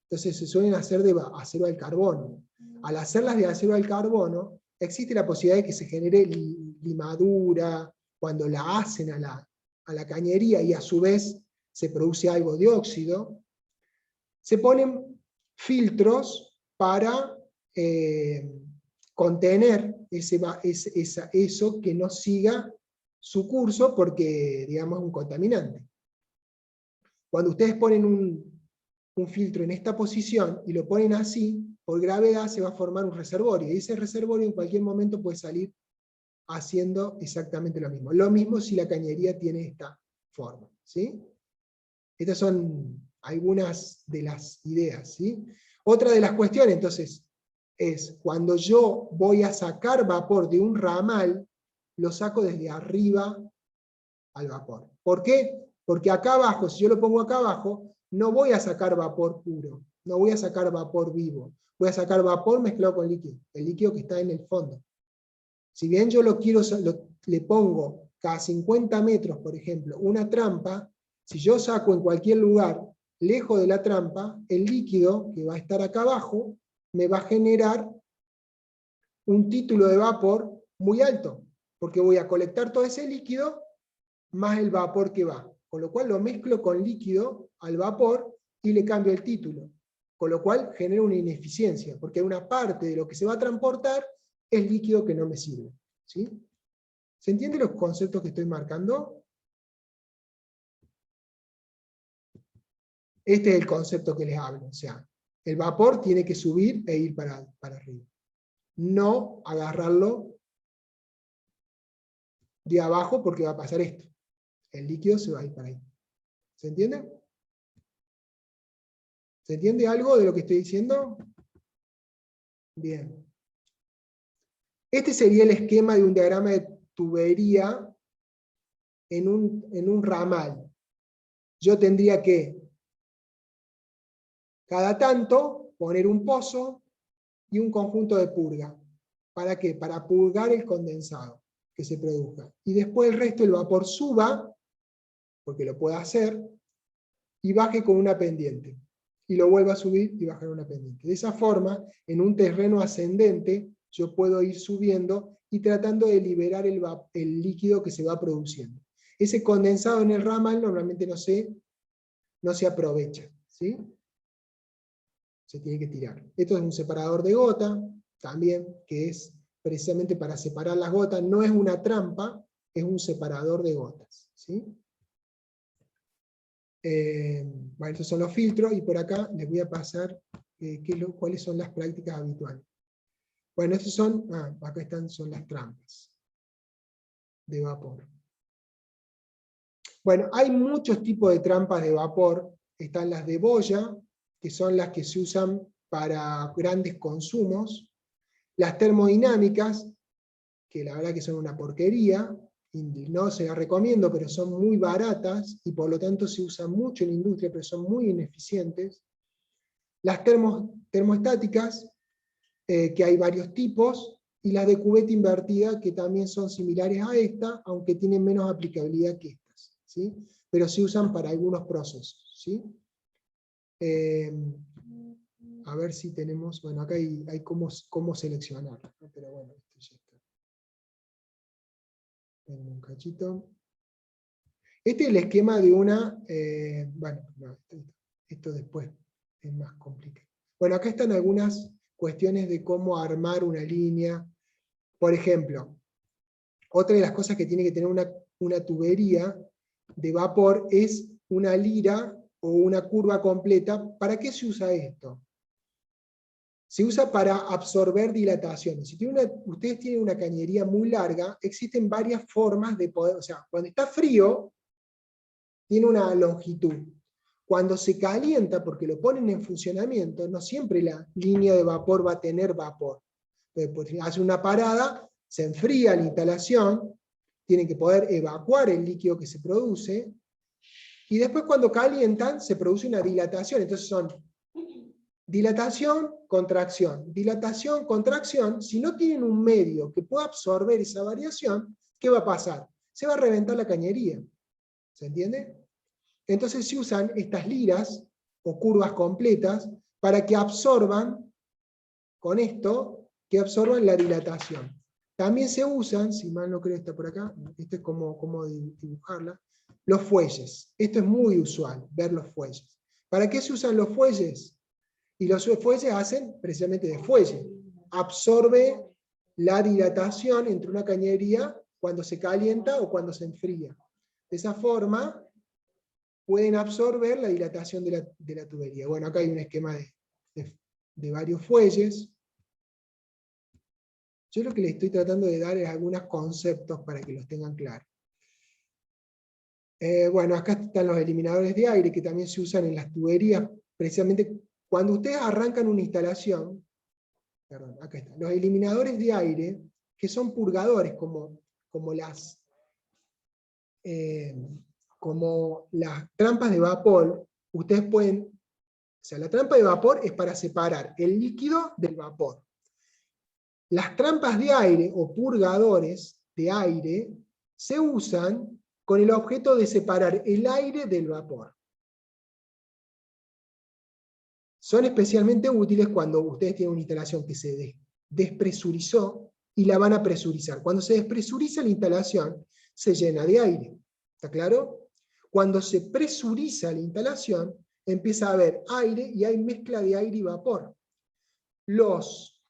entonces se suelen hacer de acero al carbono. Al hacerlas de acero al carbono, existe la posibilidad de que se genere limadura cuando la hacen a la cañería y a su vez se produce algo de óxido. Se ponen filtros para contener eso que no siga su curso porque, digamos, es un contaminante. Cuando ustedes ponen un filtro en esta posición y lo ponen así, por gravedad se va a formar un reservorio, y ese reservorio en cualquier momento puede salir haciendo exactamente lo mismo. Lo mismo si la cañería tiene esta forma, ¿sí? Estas son algunas de las ideas, ¿sí? Otra de las cuestiones, entonces, es cuando yo voy a sacar vapor de un ramal, lo saco desde arriba al vapor. ¿Por qué? Porque acá abajo, si yo lo pongo acá abajo, no voy a sacar vapor puro, no voy a sacar vapor vivo, voy a sacar vapor mezclado con líquido, el líquido que está en el fondo. Si bien yo le pongo cada 50 metros, por ejemplo, una trampa, si yo saco en cualquier lugar, lejos de la trampa, el líquido que va a estar acá abajo, me va a generar un título de vapor muy alto, porque voy a colectar todo ese líquido más el vapor que va. Con lo cual lo mezclo con líquido al vapor y le cambio el título. Con lo cual genera una ineficiencia, porque una parte de lo que se va a transportar es líquido que no me sirve. ¿Sí? ¿Se entienden los conceptos que estoy marcando? Este es el concepto que les hablo. O sea, El vapor tiene que subir e ir para arriba. No agarrarlo de abajo porque va a pasar esto. El líquido se va a ir para ahí. ¿Se entiende? ¿Se entiende algo de lo que estoy diciendo? Bien. Este sería el esquema de un diagrama de tubería en un ramal. Yo tendría que, cada tanto, poner un pozo y un conjunto de purga. ¿Para qué? Para purgar el condensado que se produzca. Y después el resto, el vapor suba, porque lo puede hacer, y baje con una pendiente. Y lo vuelva a subir y bajar una pendiente. De esa forma, en un terreno ascendente, yo puedo ir subiendo y tratando de liberar el líquido que se va produciendo. Ese condensado en el ramal normalmente no se aprovecha, ¿sí? Se tiene que tirar. Esto es un separador de gota, también, que es precisamente para separar las gotas. No es una trampa, es un separador de gotas, ¿sí? Bueno, estos son los filtros, y por acá les voy a pasar cuáles son las prácticas habituales. Bueno, estos son, acá son las trampas de vapor. Bueno, hay muchos tipos de trampas de vapor. Están las de boya, que son las que se usan para grandes consumos. Las termodinámicas, que la verdad que son una porquería, no se las recomiendo, pero son muy baratas, y por lo tanto se usan mucho en la industria, pero son muy ineficientes. Las termostáticas, que hay varios tipos, y las de cubeta invertida, que también son similares a esta, aunque tienen menos aplicabilidad que estas, ¿sí? Pero se usan para algunos procesos, ¿sí? A ver si tenemos, bueno, acá hay cómo seleccionar, ¿no? Pero bueno, esto ya está. Un cachito. Este es el esquema de una, bueno, no, esto después es más complicado. Bueno, acá están algunas cuestiones de cómo armar una línea. Por ejemplo, otra de las cosas que tiene que tener una tubería de vapor es una lira o una curva completa. ¿Para qué se usa esto? Se usa para absorber dilataciones. Si ustedes tienen una cañería muy larga, existen varias formas de poder, o sea, cuando está frío, tiene una longitud. Cuando se calienta, porque lo ponen en funcionamiento, no siempre la línea de vapor va a tener vapor. Pues hace una parada, se enfría la instalación, tienen que poder evacuar el líquido que se produce, y después cuando calientan se produce una dilatación. Entonces son dilatación, contracción, dilatación, contracción. Si no tienen un medio que pueda absorber esa variación, ¿qué va a pasar? Se va a reventar la cañería. ¿Se entiende? Entonces se usan estas liras o curvas completas para que absorban, con esto, que absorban la dilatación. También se usan, si mal no creo está por acá, esto es como dibujarla, los fuelles. Esto es muy usual, ver los fuelles. ¿Para qué se usan los fuelles? Y los fuelles hacen precisamente de fuelle. Absorbe la dilatación entre una cañería cuando se calienta o cuando se enfría. De esa forma pueden absorber la dilatación de la tubería. Bueno, acá hay un esquema de varios fuelles. Yo lo que les estoy tratando de dar es algunos conceptos para que los tengan claros. Bueno, acá están los eliminadores de aire, que también se usan en las tuberías, precisamente cuando ustedes arrancan una instalación. Perdón, acá están. Los eliminadores de aire, que son purgadores, como las trampas de vapor, ustedes pueden, o sea, la trampa de vapor es para separar el líquido del vapor. Las trampas de aire o purgadores de aire se usan con el objeto de separar el aire del vapor. Son especialmente útiles cuando ustedes tienen una instalación que se despresurizó y la van a presurizar. Cuando se despresuriza la instalación, se llena de aire. ¿Está claro? Cuando se presuriza la instalación, empieza a haber aire y hay mezcla de aire y vapor. Los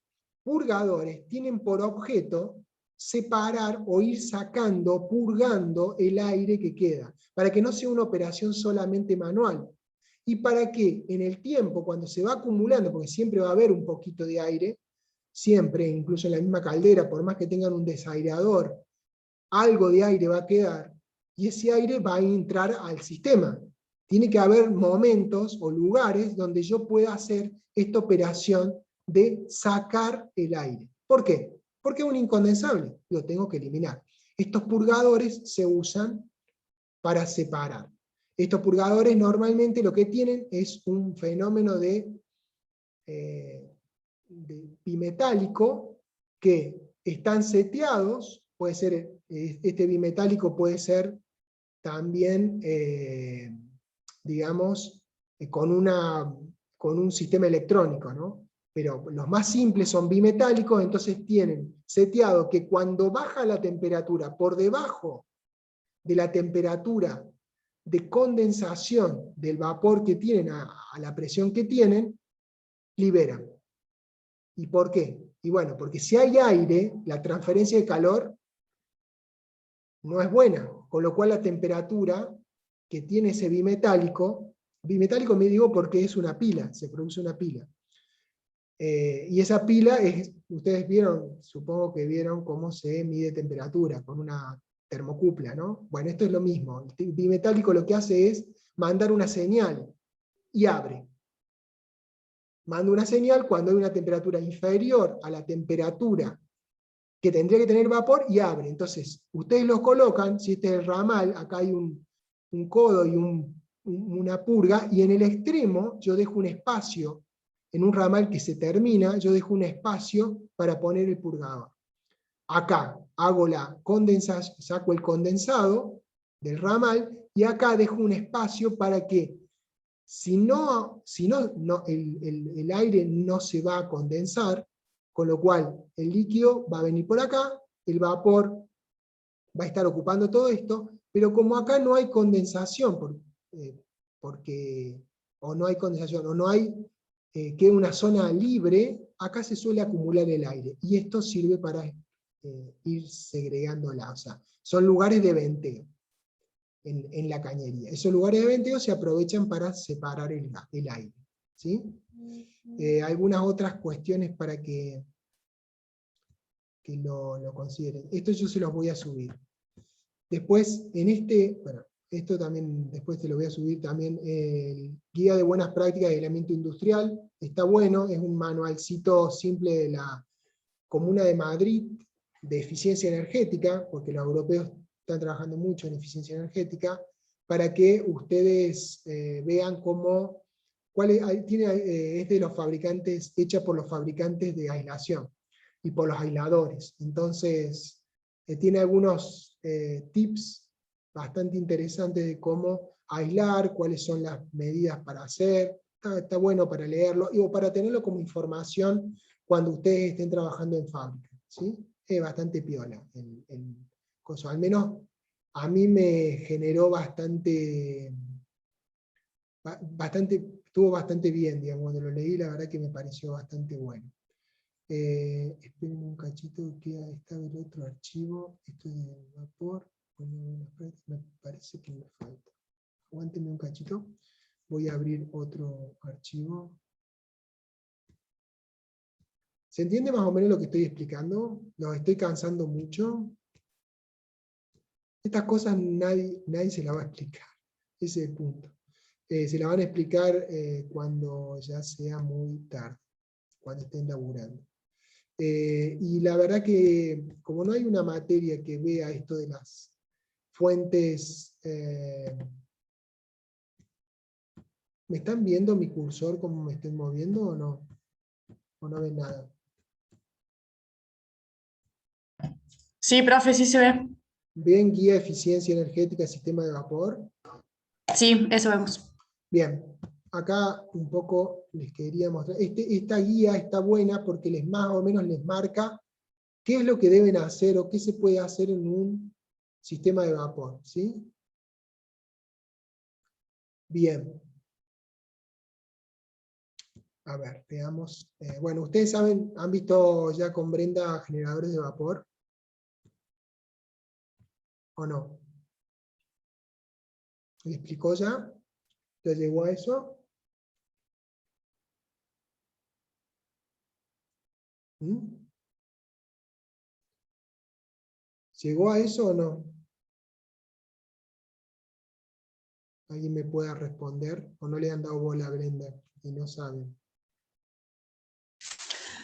purgadores tienen por objeto separar o ir sacando, purgando el aire que queda, para que no sea una operación solamente manual. y para que en el tiempo, cuando se va acumulando, porque siempre va a haber un poquito de aire, siempre, incluso en la misma caldera, por más que tengan un desaireador, algo de aire va a quedar, y ese aire va a entrar al sistema. Tiene que haber momentos o lugares donde yo pueda hacer esta operación de sacar el aire. ¿Por qué? Porque es un incondensable, lo tengo que eliminar. Estos purgadores se usan para separar. Estos purgadores normalmente lo que tienen es un fenómeno de bimetálico, que están seteados, puede ser, este bimetálico puede ser también, digamos, con un sistema electrónico, ¿no? Pero los más simples son bimetálicos, entonces tienen seteado que cuando baja la temperatura por debajo de la temperatura de condensación del vapor que tienen a la presión que tienen, liberan. ¿Y por qué? Y bueno, porque si hay aire, la transferencia de calor no es buena, con lo cual la temperatura que tiene ese bimetálico me digo porque es una pila, se produce una pila. Y esa pila, ustedes vieron, supongo que vieron cómo se mide temperatura, con una termocupla, ¿no? Bueno, esto es lo mismo. El bimetálico lo que hace es mandar una señal y abre. Manda una señal cuando hay una temperatura inferior a la temperatura que tendría que tener vapor y abre. Entonces, ustedes los colocan, si este es el ramal, acá hay un codo y una purga, y en el extremo yo dejo un espacio, en un ramal que se termina, yo dejo un espacio para poner el purgador. Acá hago la condensación, saco el condensado del ramal, y acá dejo un espacio para que, si no el aire no se va a condensar, con lo cual el líquido va a venir por acá, el vapor va a estar ocupando todo esto, pero como acá no hay condensación, o no hay condensación, o no hay que una zona libre, acá se suele acumular el aire, y esto sirve para ir segregándola, o sea, son lugares de venteo en la cañería. Esos lugares de venteo se aprovechan para separar el aire, ¿sí? Algunas otras cuestiones para que lo consideren. Esto yo se los voy a subir. Después, esto también después te lo voy a subir también, el Guía de Buenas Prácticas de Aislamiento Industrial, está bueno, es un manualcito simple de la Comuna de Madrid, de eficiencia energética, porque los europeos están trabajando mucho en eficiencia energética, para que ustedes vean cómo, es de los fabricantes, hecha por los fabricantes de aislación, y por los aisladores. Entonces, tiene algunos tips bastante interesantes de cómo aislar, cuáles son las medidas para hacer, está bueno para leerlo, o para tenerlo como información cuando ustedes estén trabajando en fábrica, ¿sí? Es bastante piola el coso, al menos a mí me generó estuvo bastante bien, digamos, cuando lo leí, la verdad que me pareció bastante bueno. Esperen un cachito, que estaba el otro archivo, esto es de vapor, bueno, me parece que me falta. Aguántenme un cachito, voy a abrir otro archivo. ¿Se entiende más o menos lo que estoy explicando? ¿Los estoy cansando mucho? Estas cosas nadie se las va a explicar, ese es el punto. Se la van a explicar cuando ya sea muy tarde, cuando estén laburando. Y la verdad que, como no hay una materia que vea esto de las fuentes, ¿me están viendo mi cursor cómo me estoy moviendo o no? ¿O no ven nada? Sí, profe, sí se ve. ¿Ven guía de eficiencia energética, sistema de vapor? Sí, eso vemos. Bien, acá un poco les quería mostrar. Esta guía está buena porque más o menos les marca qué es lo que deben hacer o qué se puede hacer en un sistema de vapor, ¿sí? Bien. A ver, veamos. Bueno, ustedes saben, ¿han visto ya con Brenda generadores de vapor? ¿O no? ¿Le explicó ya? ¿Ya llegó a eso? ¿Mm? ¿Llegó a eso o no? ¿Alguien me pueda responder? ¿O no le han dado bola a Brenda y no saben?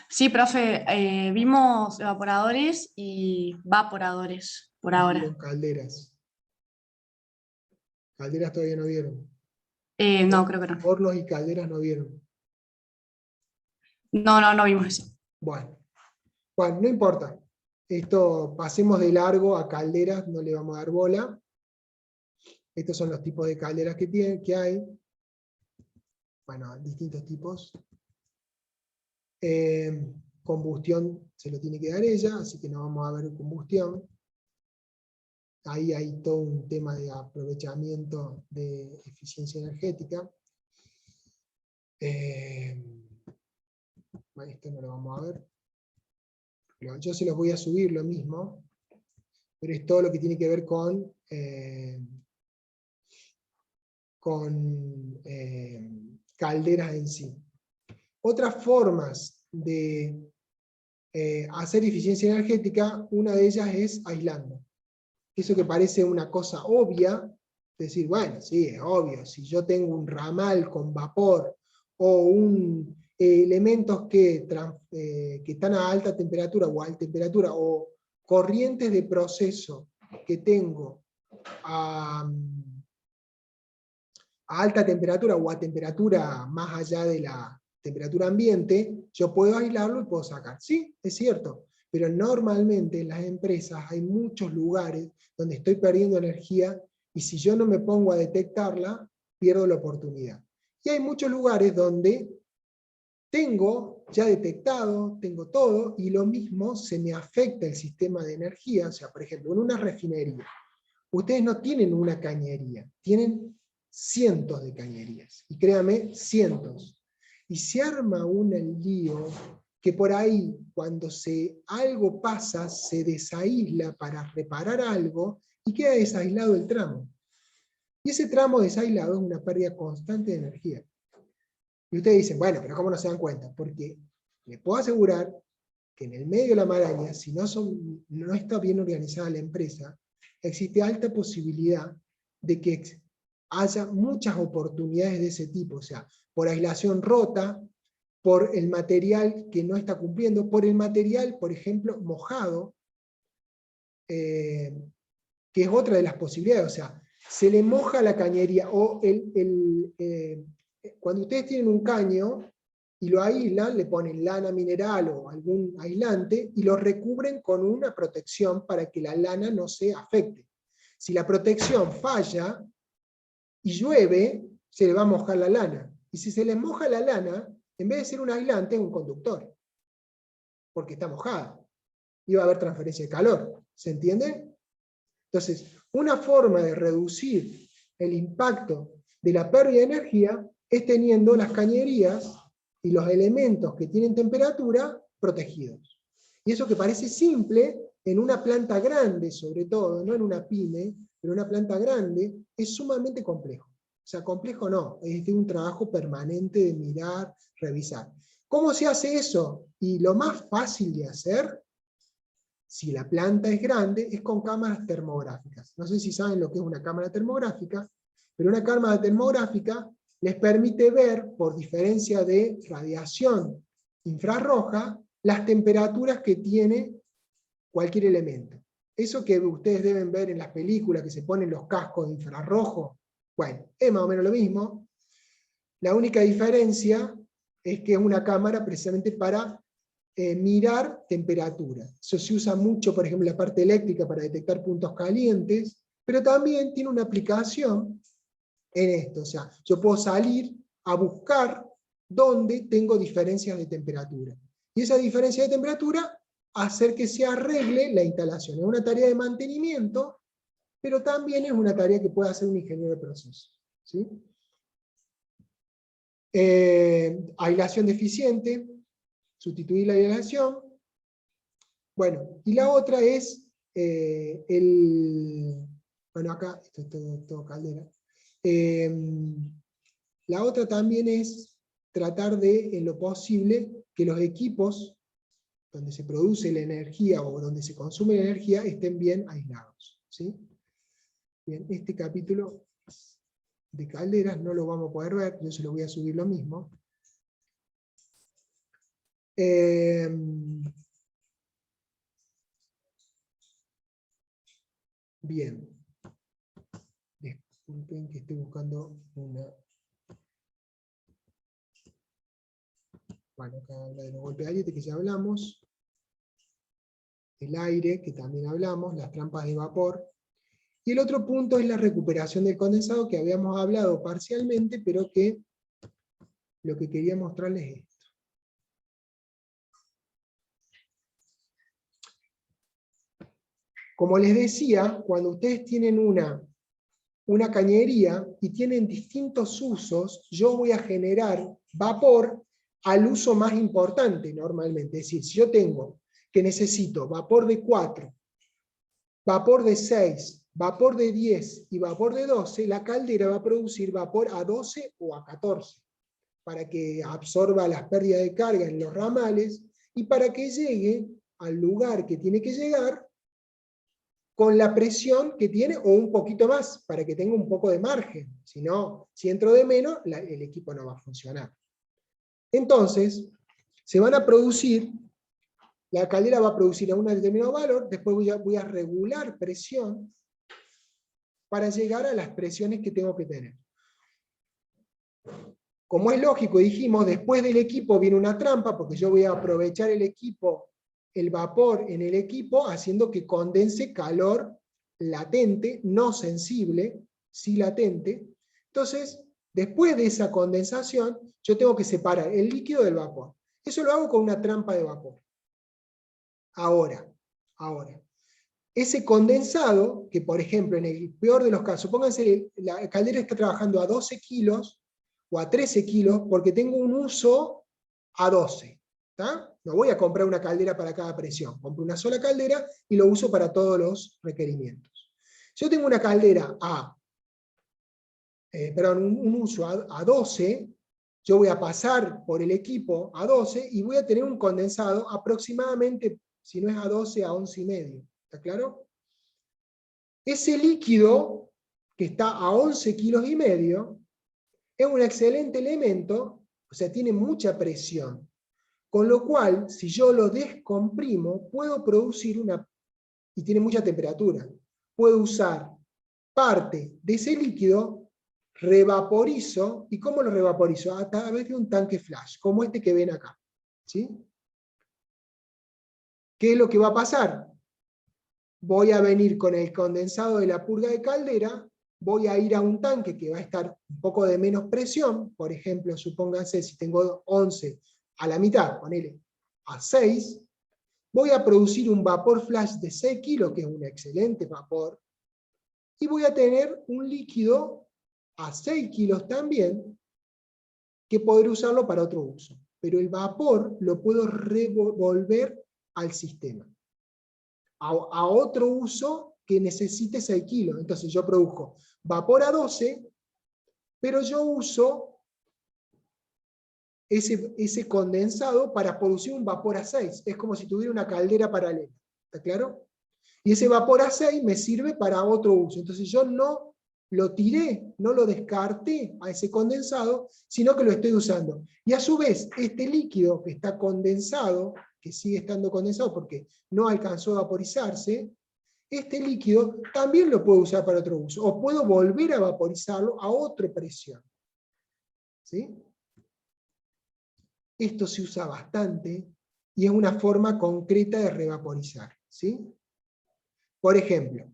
Sí, profe, vimos evaporadores y vaporadores por No ahora. vieron calderas. Calderas todavía no vieron. No, creo que no. Hornos y calderas no vieron. No vimos eso. Bueno, no importa. Esto pasemos de largo a calderas, no le vamos a dar bola. Estos son los tipos de calderas que hay. Bueno, distintos tipos. Combustión se lo tiene que dar ella, así que no vamos a ver combustión. Ahí hay todo un tema de aprovechamiento de eficiencia energética. Bueno, esto no lo vamos a ver. Pero yo se los voy a subir lo mismo, pero es todo lo que tiene que ver con calderas en sí. Otras formas de hacer eficiencia energética, una de ellas es aislando. Eso que parece una cosa obvia, decir, bueno, sí, es obvio, si yo tengo un ramal con vapor o elementos que están a alta temperatura o a alta temperatura, o corrientes de proceso que tengo a alta temperatura o a temperatura más allá de la temperatura ambiente, yo puedo aislarlo y puedo sacar. Sí, es cierto, pero normalmente en las empresas hay muchos lugares donde estoy perdiendo energía y si yo no me pongo a detectarla, pierdo la oportunidad. Y hay muchos lugares donde tengo ya detectado, tengo todo, y lo mismo se me afecta el sistema de energía. O sea, por ejemplo, en una refinería, ustedes no tienen una cañería, tienen cientos de cañerías, y créame, cientos. Y se arma un lío que por ahí, cuando algo pasa, se desaísla para reparar algo, y queda desaislado el tramo. Y ese tramo desaislado es una pérdida constante de energía. Y ustedes dicen, bueno, pero ¿cómo no se dan cuenta? Porque les puedo asegurar que en el medio de la maraña, si no está bien organizada la empresa, existe alta posibilidad de que haya muchas oportunidades de ese tipo, o sea, por aislación rota, por el material que no está cumpliendo, por el material, por ejemplo, mojado, que es otra de las posibilidades, o sea, se le moja la cañería, o cuando ustedes tienen un caño y lo aíslan, le ponen lana mineral o algún aislante y lo recubren con una protección para que la lana no se afecte. Si la protección falla y llueve, se le va a mojar la lana. Y si se les moja la lana, en vez de ser un aislante, es un conductor, porque está mojada. Y va a haber transferencia de calor. ¿Se entiende? Entonces, una forma de reducir el impacto de la pérdida de energía es teniendo las cañerías y los elementos que tienen temperatura protegidos. Y eso que parece simple, en una planta grande sobre todo, no en una pyme, pero en una planta grande, es sumamente complejo. O sea, complejo no, es de un trabajo permanente de mirar, revisar. ¿Cómo se hace eso? Y lo más fácil de hacer, si la planta es grande, es con cámaras termográficas. No sé si saben lo que es una cámara termográfica, pero una cámara termográfica les permite ver, por diferencia de radiación infrarroja, las temperaturas que tiene cualquier elemento. Eso que ustedes deben ver en las películas, que se ponen los cascos de infrarrojo, bueno, es más o menos lo mismo. La única diferencia es que es una cámara precisamente para mirar temperatura. Eso se usa mucho, por ejemplo, en la parte eléctrica para detectar puntos calientes, pero también tiene una aplicación en esto. O sea, yo puedo salir a buscar dónde tengo diferencias de temperatura. Y esa diferencia de temperatura hacer que se arregle la instalación. Es una tarea de mantenimiento, pero también es una tarea que puede hacer un ingeniero de proceso. ¿Sí? Aislación deficiente, sustituir la aislación. Bueno, y la otra es bueno, acá, esto es todo caldera. la otra también es tratar de, en lo posible, que los equipos donde se produce la energía o donde se consume la energía estén bien aislados, ¿sí? Bien, este capítulo de calderas no lo vamos a poder ver, yo se lo voy a subir lo mismo. Bien. Disculpen que estoy buscando una... Bueno, acá habla de los golpes de aire que ya hablamos. El aire, que también hablamos, las trampas de vapor. Y el otro punto es la recuperación del condensado, que habíamos hablado parcialmente, pero que lo que quería mostrarles es esto. Como les decía, cuando ustedes tienen una cañería y tienen distintos usos, yo voy a generar vapor al uso más importante normalmente. Es decir, si yo tengo que necesito vapor de 4, vapor de 6, vapor de 10 y vapor de 12, la caldera va a producir vapor a 12 o a 14, para que absorba las pérdidas de carga en los ramales y para que llegue al lugar que tiene que llegar con la presión que tiene o un poquito más, para que tenga un poco de margen. Si no, si entro de menos, el equipo no va a funcionar. Entonces, se van a producir, la caldera va a producir a un determinado valor, después voy a regular presión para llegar a las presiones que tengo que tener. Como es lógico, dijimos, después del equipo viene una trampa, porque yo voy a aprovechar el equipo, el vapor en el equipo, haciendo que condense calor latente, no sensible, sí latente. Entonces, después de esa condensación, yo tengo que separar el líquido del vapor. Eso lo hago con una trampa de vapor. Ahora, ese condensado, que por ejemplo, en el peor de los casos, pónganse, la caldera está trabajando a 12 kilos, o a 13 kilos, porque tengo un uso a 12. ¿Tá? No voy a comprar una caldera para cada presión, compro una sola caldera y lo uso para todos los requerimientos. Si yo tengo una caldera un uso a 12, yo voy a pasar por el equipo a 12 y voy a tener un condensado aproximadamente, si no es a 12, a 11,5. ¿Está claro? Ese líquido, que está a 11,5 kilos, es un excelente elemento, o sea, tiene mucha presión. Con lo cual, si yo lo descomprimo, puedo producir y tiene mucha temperatura, puedo usar parte de ese líquido, revaporizo, ¿y cómo lo revaporizo? A través de un tanque flash, como este que ven acá. ¿Sí? ¿Qué es lo que va a pasar? Voy a venir con el condensado de la purga de caldera, voy a ir a un tanque que va a estar un poco de menos presión, por ejemplo, supónganse si tengo 11 a la mitad, ponele a 6, voy a producir un vapor flash de 6 kilos, que es un excelente vapor, y voy a tener un líquido a 6 kilos también, que podré usarlo para otro uso. Pero el vapor lo puedo revolver al sistema, a otro uso que necesite 6 kilos. Entonces yo produjo vapor a 12, pero yo uso ese condensado para producir un vapor a 6. Es como si tuviera una caldera paralela. ¿Está claro? Y ese vapor a 6 me sirve para otro uso. Entonces yo no lo tiré, no lo descarté a ese condensado, sino que lo estoy usando. Y a su vez, este líquido que está condensado, que sigue estando condensado porque no alcanzó a vaporizarse, este líquido también lo puedo usar para otro uso. O puedo volver a vaporizarlo a otra presión. ¿Sí? Esto se usa bastante y es una forma concreta de revaporizar. ¿Sí? Por ejemplo,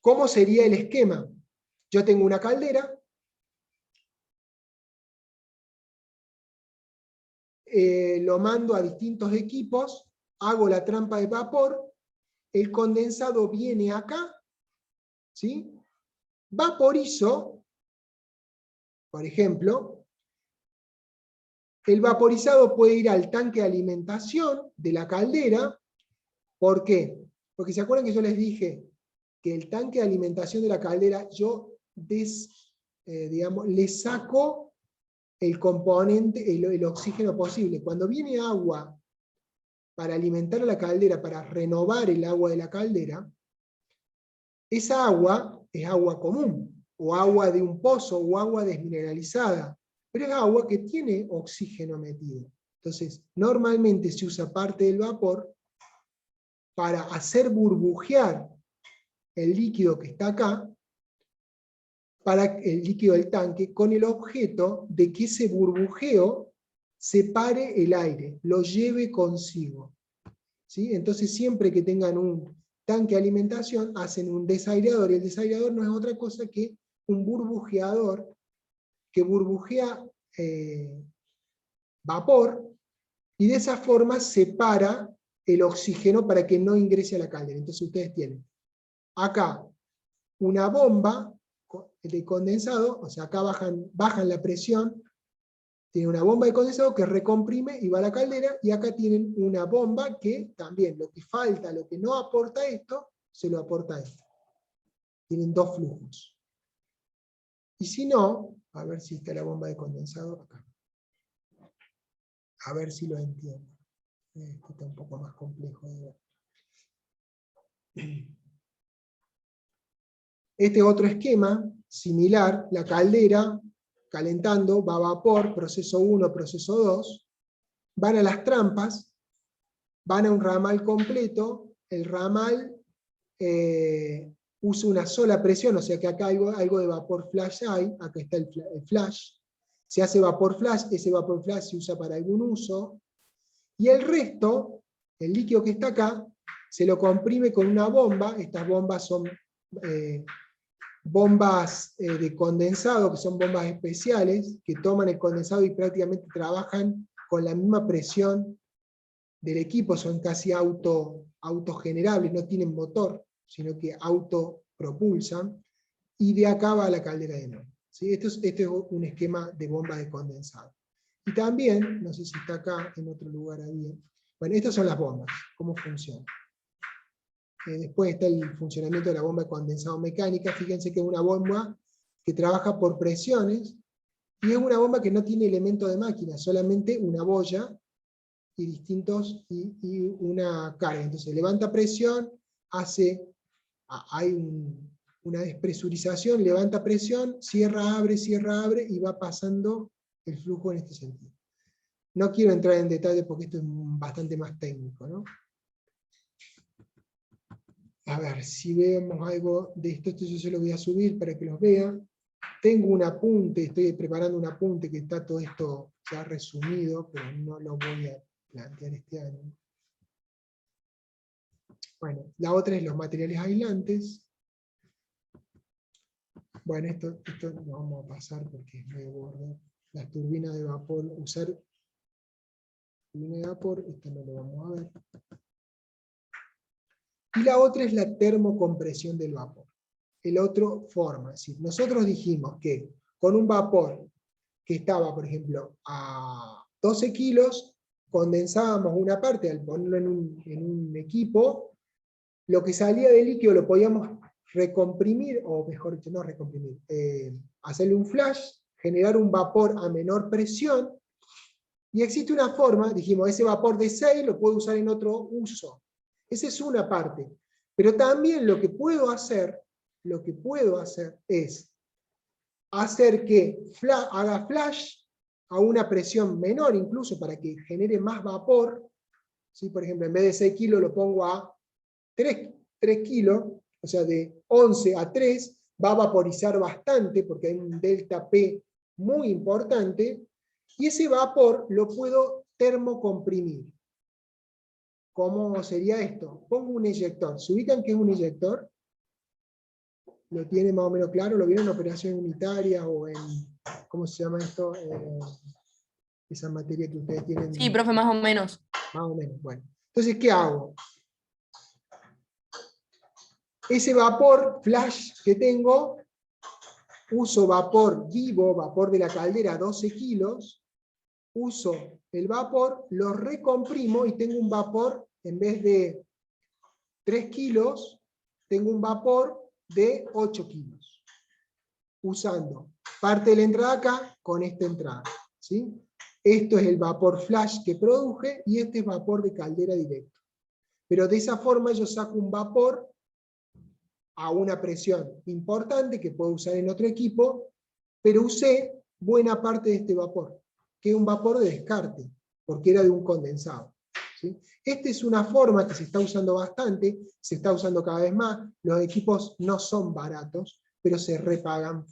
¿cómo sería el esquema? Yo tengo una caldera, lo mando a distintos equipos, hago la trampa de vapor, el condensado viene acá, ¿sí? Vaporizo, por ejemplo, el vaporizado puede ir al tanque de alimentación de la caldera. ¿Por qué? Porque se acuerdan que yo les dije que el tanque de alimentación de la caldera yo digamos, le saco el componente, el oxígeno posible. Cuando viene agua para alimentar a la caldera, para renovar el agua de la caldera, esa agua es agua común, o agua de un pozo, o agua desmineralizada, pero es agua que tiene oxígeno metido. Entonces, normalmente se usa parte del vapor para hacer burbujear el líquido que está acá, para el líquido del tanque, con el objeto de que ese burbujeo separe el aire, lo lleve consigo. ¿Sí? Entonces siempre que tengan un tanque de alimentación, hacen un desaireador, y el desaireador no es otra cosa que un burbujeador que burbujea vapor, y de esa forma separa el oxígeno para que no ingrese a la caldera. Entonces ustedes tienen acá una bomba de condensado, o sea, acá bajan la presión, tienen una bomba de condensado que recomprime y va a la caldera, y acá tienen una bomba que también lo que falta, lo que no aporta esto, se lo aporta esto. Tienen dos flujos. Y si no, a ver si está la bomba de condensado acá. A ver si lo entiendo. Esto está un poco más complejo de ver. Este otro esquema, similar, la caldera, calentando, va a vapor, proceso 1, proceso 2, van a las trampas, van a un ramal completo, el ramal usa una sola presión, o sea que acá hay algo de vapor flash hay, acá está el flash, se hace vapor flash, ese vapor flash se usa para algún uso, y el resto, el líquido que está acá, se lo comprime con una bomba. Estas bombas son bombas de condensado, que son bombas especiales, que toman el condensado y prácticamente trabajan con la misma presión del equipo, son casi autogenerables, no tienen motor, sino que autopropulsan, y de acá va a la caldera de nuevo. ¿Sí? Este es un esquema de bomba de condensado. Y también, no sé si está acá, en otro lugar ahí. Bueno, estas son las bombas, cómo funcionan. Después está el funcionamiento de la bomba de condensado mecánica. Fíjense que es una bomba que trabaja por presiones, y es una bomba que no tiene elemento de máquina, solamente una boya y una carga. Entonces levanta presión, hay una despresurización, levanta presión, cierra, abre, y va pasando el flujo en este sentido. No quiero entrar en detalle porque esto es bastante más técnico, ¿no? A ver, si vemos algo de esto yo se lo voy a subir para que los vean. Tengo un apunte, estoy preparando un apunte que está todo esto ya resumido, pero no lo voy a plantear este año. Bueno, la otra es los materiales aislantes. Bueno, esto lo vamos a pasar porque es muy gordo. Las turbinas de vapor, usar turbina de vapor, esto no lo vamos a ver. Y la otra es la termocompresión del vapor. El otro forma, es decir, nosotros dijimos que con un vapor que estaba, por ejemplo, a 12 kilos, condensábamos una parte, al ponerlo en un equipo, lo que salía del líquido lo podíamos recomprimir, o mejor dicho, no recomprimir, hacerle un flash, generar un vapor a menor presión, y existe una forma, dijimos, ese vapor de 6 lo puedo usar en otro uso. Esa es una parte. Pero también lo que puedo hacer es hacer que haga flash a una presión menor, incluso para que genere más vapor. ¿Sí? Por ejemplo, en vez de 6 kilos lo pongo a 3 kilos, o sea, de 11 a 3, va a vaporizar bastante, porque hay un delta P muy importante, y ese vapor lo puedo termocomprimir. ¿Cómo sería esto? Pongo un eyector. ¿Se ubican qué es un eyector? ¿Lo tiene más o menos claro? ¿Lo vieron en operación unitaria o en, ¿cómo se llama esto? Esa materia que ustedes tienen. Sí, profe, más o menos. Más o menos, bueno. Entonces, ¿qué hago? Ese vapor flash que tengo, uso vapor vivo, vapor de la caldera, 12 kilos, uso el vapor, lo recomprimo y tengo un vapor, en vez de 3 kilos, tengo un vapor de 8 kilos. Usando parte de la entrada acá con esta entrada, ¿sí? Esto es el vapor flash que produje, y este es vapor de caldera directo. Pero de esa forma yo saco un vapor a una presión importante que puedo usar en otro equipo, pero usé buena parte de este vapor, que es un vapor de descarte, porque era de un condensado, ¿sí? Esta es una forma que se está usando bastante, se está usando cada vez más. Los equipos no son baratos, pero se repagan,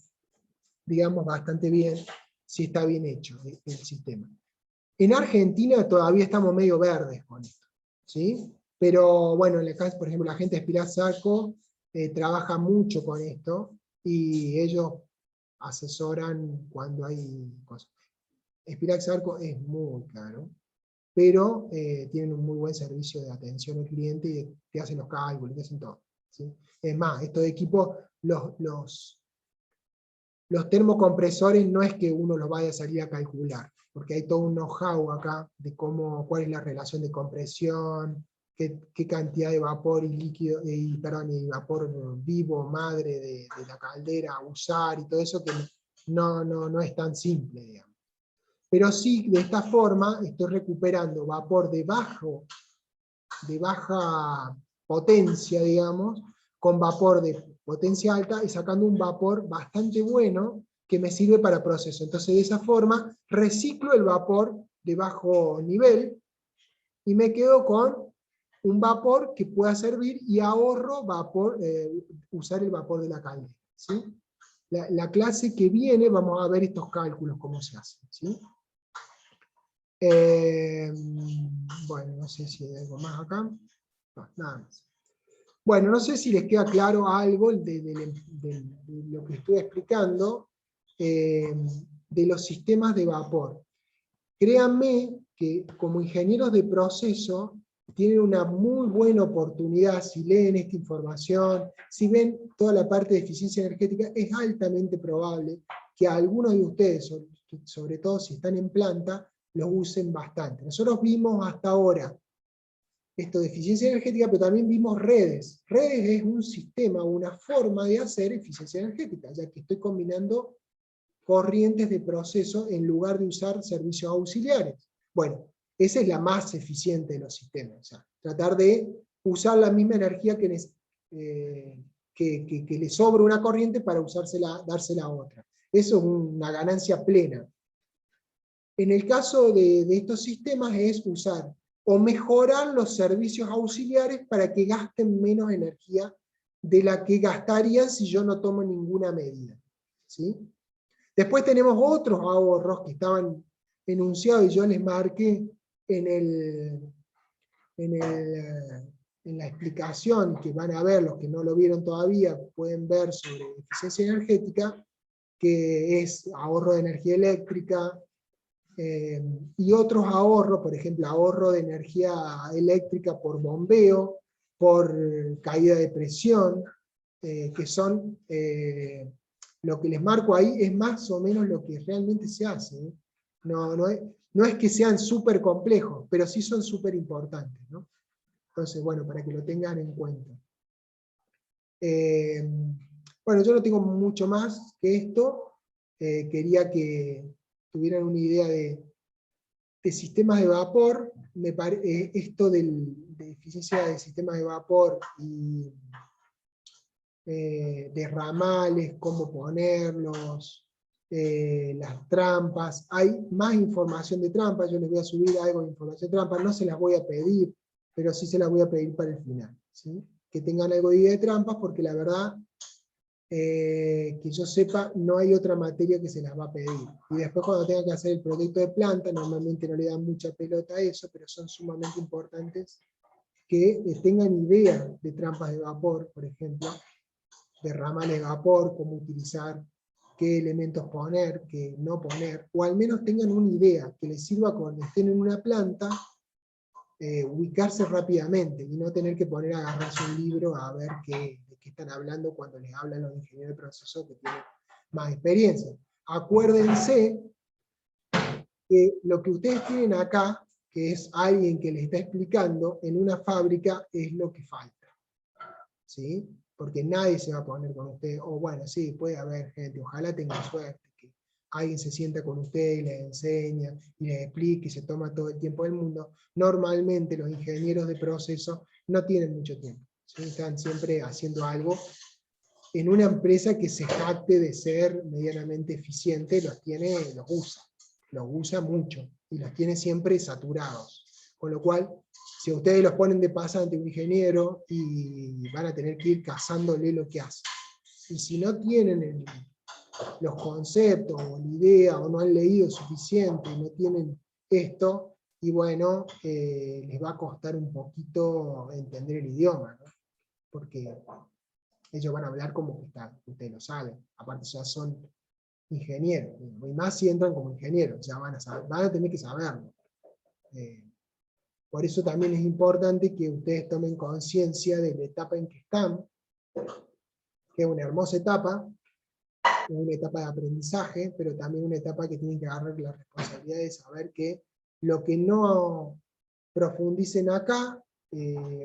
digamos, bastante bien si está bien hecho el sistema. En Argentina todavía estamos medio verdes con esto, ¿sí? Pero bueno, en la casa, por ejemplo, la gente de Espilaz-Sarco trabaja mucho con esto, y ellos asesoran cuando hay cosas. Espilaz-Sarco es muy caro, pero tienen un muy buen servicio de atención al cliente, y te hacen los cálculos, te hacen todo, ¿sí? Es más, estos equipos, los termocompresores no es que uno los vaya a salir a calcular, porque hay todo un know-how acá de cuál es la relación de compresión, qué cantidad de vapor y líquido, y vapor vivo, madre de la caldera a usar, y todo eso que no es tan simple, digamos. Pero sí, de esta forma estoy recuperando vapor de baja potencia, digamos, con vapor de potencia alta, y sacando un vapor bastante bueno que me sirve para proceso. Entonces de esa forma reciclo el vapor de bajo nivel, y me quedo con un vapor que pueda servir, y ahorro vapor, usar el vapor de la caldera, ¿sí? La clase que viene vamos a ver estos cálculos, cómo se hacen, ¿sí? Bueno, no sé si hay algo más acá. No, nada más. Bueno, no sé si les queda claro algo de lo que estoy explicando, de los sistemas de vapor. Créanme que como ingenieros de proceso tienen una muy buena oportunidad, si leen esta información, si ven toda la parte de eficiencia energética, es altamente probable que algunos de ustedes, sobre todo si están en planta, los usen bastante. Nosotros vimos hasta ahora esto de eficiencia energética, pero también vimos redes. Redes es un sistema, una forma de hacer eficiencia energética, ya que estoy combinando corrientes de proceso en lugar de usar servicios auxiliares. Bueno, esa es la más eficiente de los sistemas. O sea, tratar de usar la misma energía que le sobra una corriente para dársela a otra. Eso es una ganancia plena. En el caso de estos sistemas es usar o mejorar los servicios auxiliares para que gasten menos energía de la que gastarían si yo no tomo ninguna medida, ¿sí? Después tenemos otros ahorros que estaban enunciados, y yo les marqué en la explicación, que van a ver, los que no lo vieron todavía, pueden ver sobre eficiencia energética, que es ahorro de energía eléctrica, y otros ahorros, por ejemplo, ahorro de energía eléctrica por bombeo, por caída de presión, que son, lo que les marco ahí es más o menos lo que realmente se hace, ¿eh? No es que sean súper complejos, pero sí son súper importantes, ¿no? Entonces, bueno, para que lo tengan en cuenta. Bueno, yo no tengo mucho más que esto. Quería que tuvieran una idea de sistemas de vapor. Esto de eficiencia de sistemas de vapor y de ramales, cómo ponerlos, las trampas. Hay más información de trampas, yo les voy a subir algo de información de trampas, no se las voy a pedir, pero sí se las voy a pedir para el final, ¿sí? Que tengan algo de idea de trampas, porque la verdad, que yo sepa, no hay otra materia que se las va a pedir. Y después cuando tengan que hacer el proyecto de planta, normalmente no le dan mucha pelota a eso, pero son sumamente importantes que tengan idea de trampas de vapor, por ejemplo, de ramales de vapor, cómo utilizar, qué elementos poner, qué no poner, o al menos tengan una idea que les sirva cuando estén en una planta, ubicarse rápidamente y no tener que poner a agarrarse un libro a ver de qué están hablando cuando les hablan los ingenieros de proceso que tienen más experiencia. Acuérdense que lo que ustedes tienen acá, que es alguien que les está explicando, en una fábrica es lo que falta, ¿sí? porque nadie se va a poner con usted, o bueno, sí, puede haber gente, ojalá tengan suerte, que alguien se sienta con usted y les enseña, y les explique, y se toma todo el tiempo del mundo. Normalmente los ingenieros de proceso no tienen mucho tiempo, ¿sí? Están siempre haciendo algo en una empresa que se jacte de ser medianamente eficiente, los usa mucho, y los tiene siempre saturados. Con lo cual, si ustedes los ponen de pasante un ingeniero, y van a tener que ir cazándole lo que hace. Y si no tienen los conceptos, o la idea, o no han leído suficiente, y no tienen esto, y bueno, les va a costar un poquito entender el idioma, ¿no? Porque ellos van a hablar como que ustedes lo saben, aparte ya son ingenieros, y más si entran como ingenieros, ya van a tener que saberlo. Por eso también es importante que ustedes tomen conciencia de la etapa en que están, que es una hermosa etapa, es una etapa de aprendizaje, pero también una etapa que tienen que agarrar la responsabilidad de saber que lo que no profundicen acá,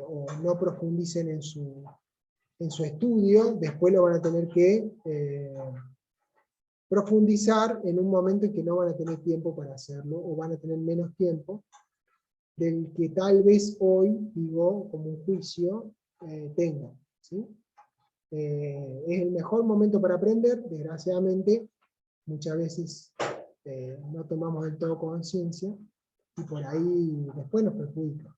o no profundicen en su estudio, después lo van a tener que profundizar en un momento en que no van a tener tiempo para hacerlo, o van a tener menos tiempo del que tal vez hoy, digo, como un juicio, tengan, ¿sí? Es el mejor momento para aprender, desgraciadamente, muchas veces no tomamos del todo conciencia, y por ahí después nos perjudica.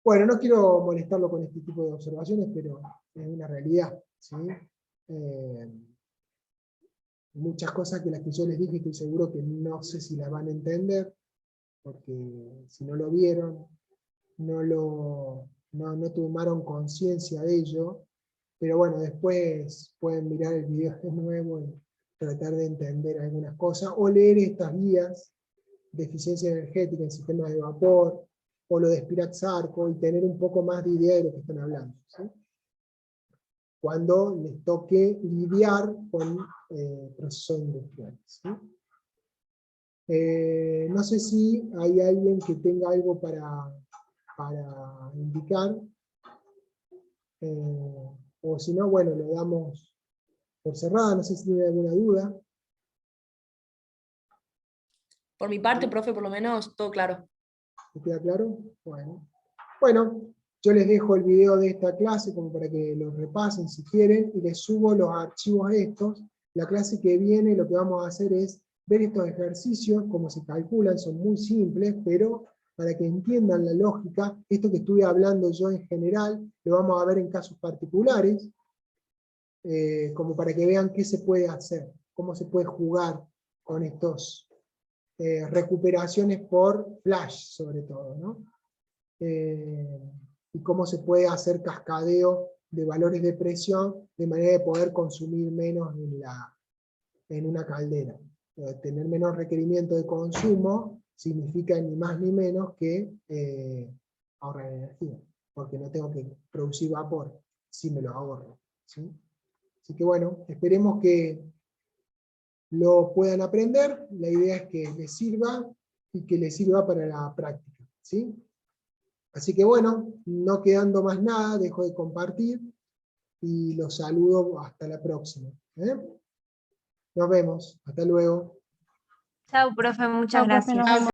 Bueno, no quiero molestarlo con este tipo de observaciones, pero es una realidad, ¿sí? Muchas cosas que las que yo les dije, estoy seguro que no sé si las van a entender, porque si no lo vieron, no tomaron conciencia de ello, pero bueno, después pueden mirar el video de nuevo y tratar de entender algunas cosas, o leer estas guías de eficiencia energética en sistemas de vapor, o lo de Spirax-Sarco, y tener un poco más de idea de lo que están hablando, ¿sí? Cuando les toque lidiar con procesos industriales, ¿sí? No sé si hay alguien que tenga algo para indicar, o si no, bueno, lo damos por cerrada, no sé si tiene alguna duda. Por mi parte, profe, por lo menos, todo claro. ¿Me queda claro? Bueno, yo les dejo el video de esta clase como para que lo repasen si quieren, y les subo los archivos estos. La clase que viene lo que vamos a hacer es ver estos ejercicios, cómo se calculan, son muy simples, pero para que entiendan la lógica, esto que estuve hablando yo en general, lo vamos a ver en casos particulares, como para que vean qué se puede hacer, cómo se puede jugar con estos recuperaciones por flash, sobre todo, ¿no? Y cómo se puede hacer cascadeo de valores de presión de manera de poder consumir menos en una caldera. Tener menos requerimiento de consumo significa ni más ni menos que ahorrar energía, porque no tengo que producir vapor si me lo ahorro, ¿sí? Así que bueno, esperemos que lo puedan aprender. La idea es que les sirva, y que les sirva para la práctica, ¿sí? Así que bueno, no quedando más nada, dejo de compartir y los saludo hasta la próxima. Nos vemos, hasta luego. Chao, profe, muchas Chao, profe, nos gracias. vemos.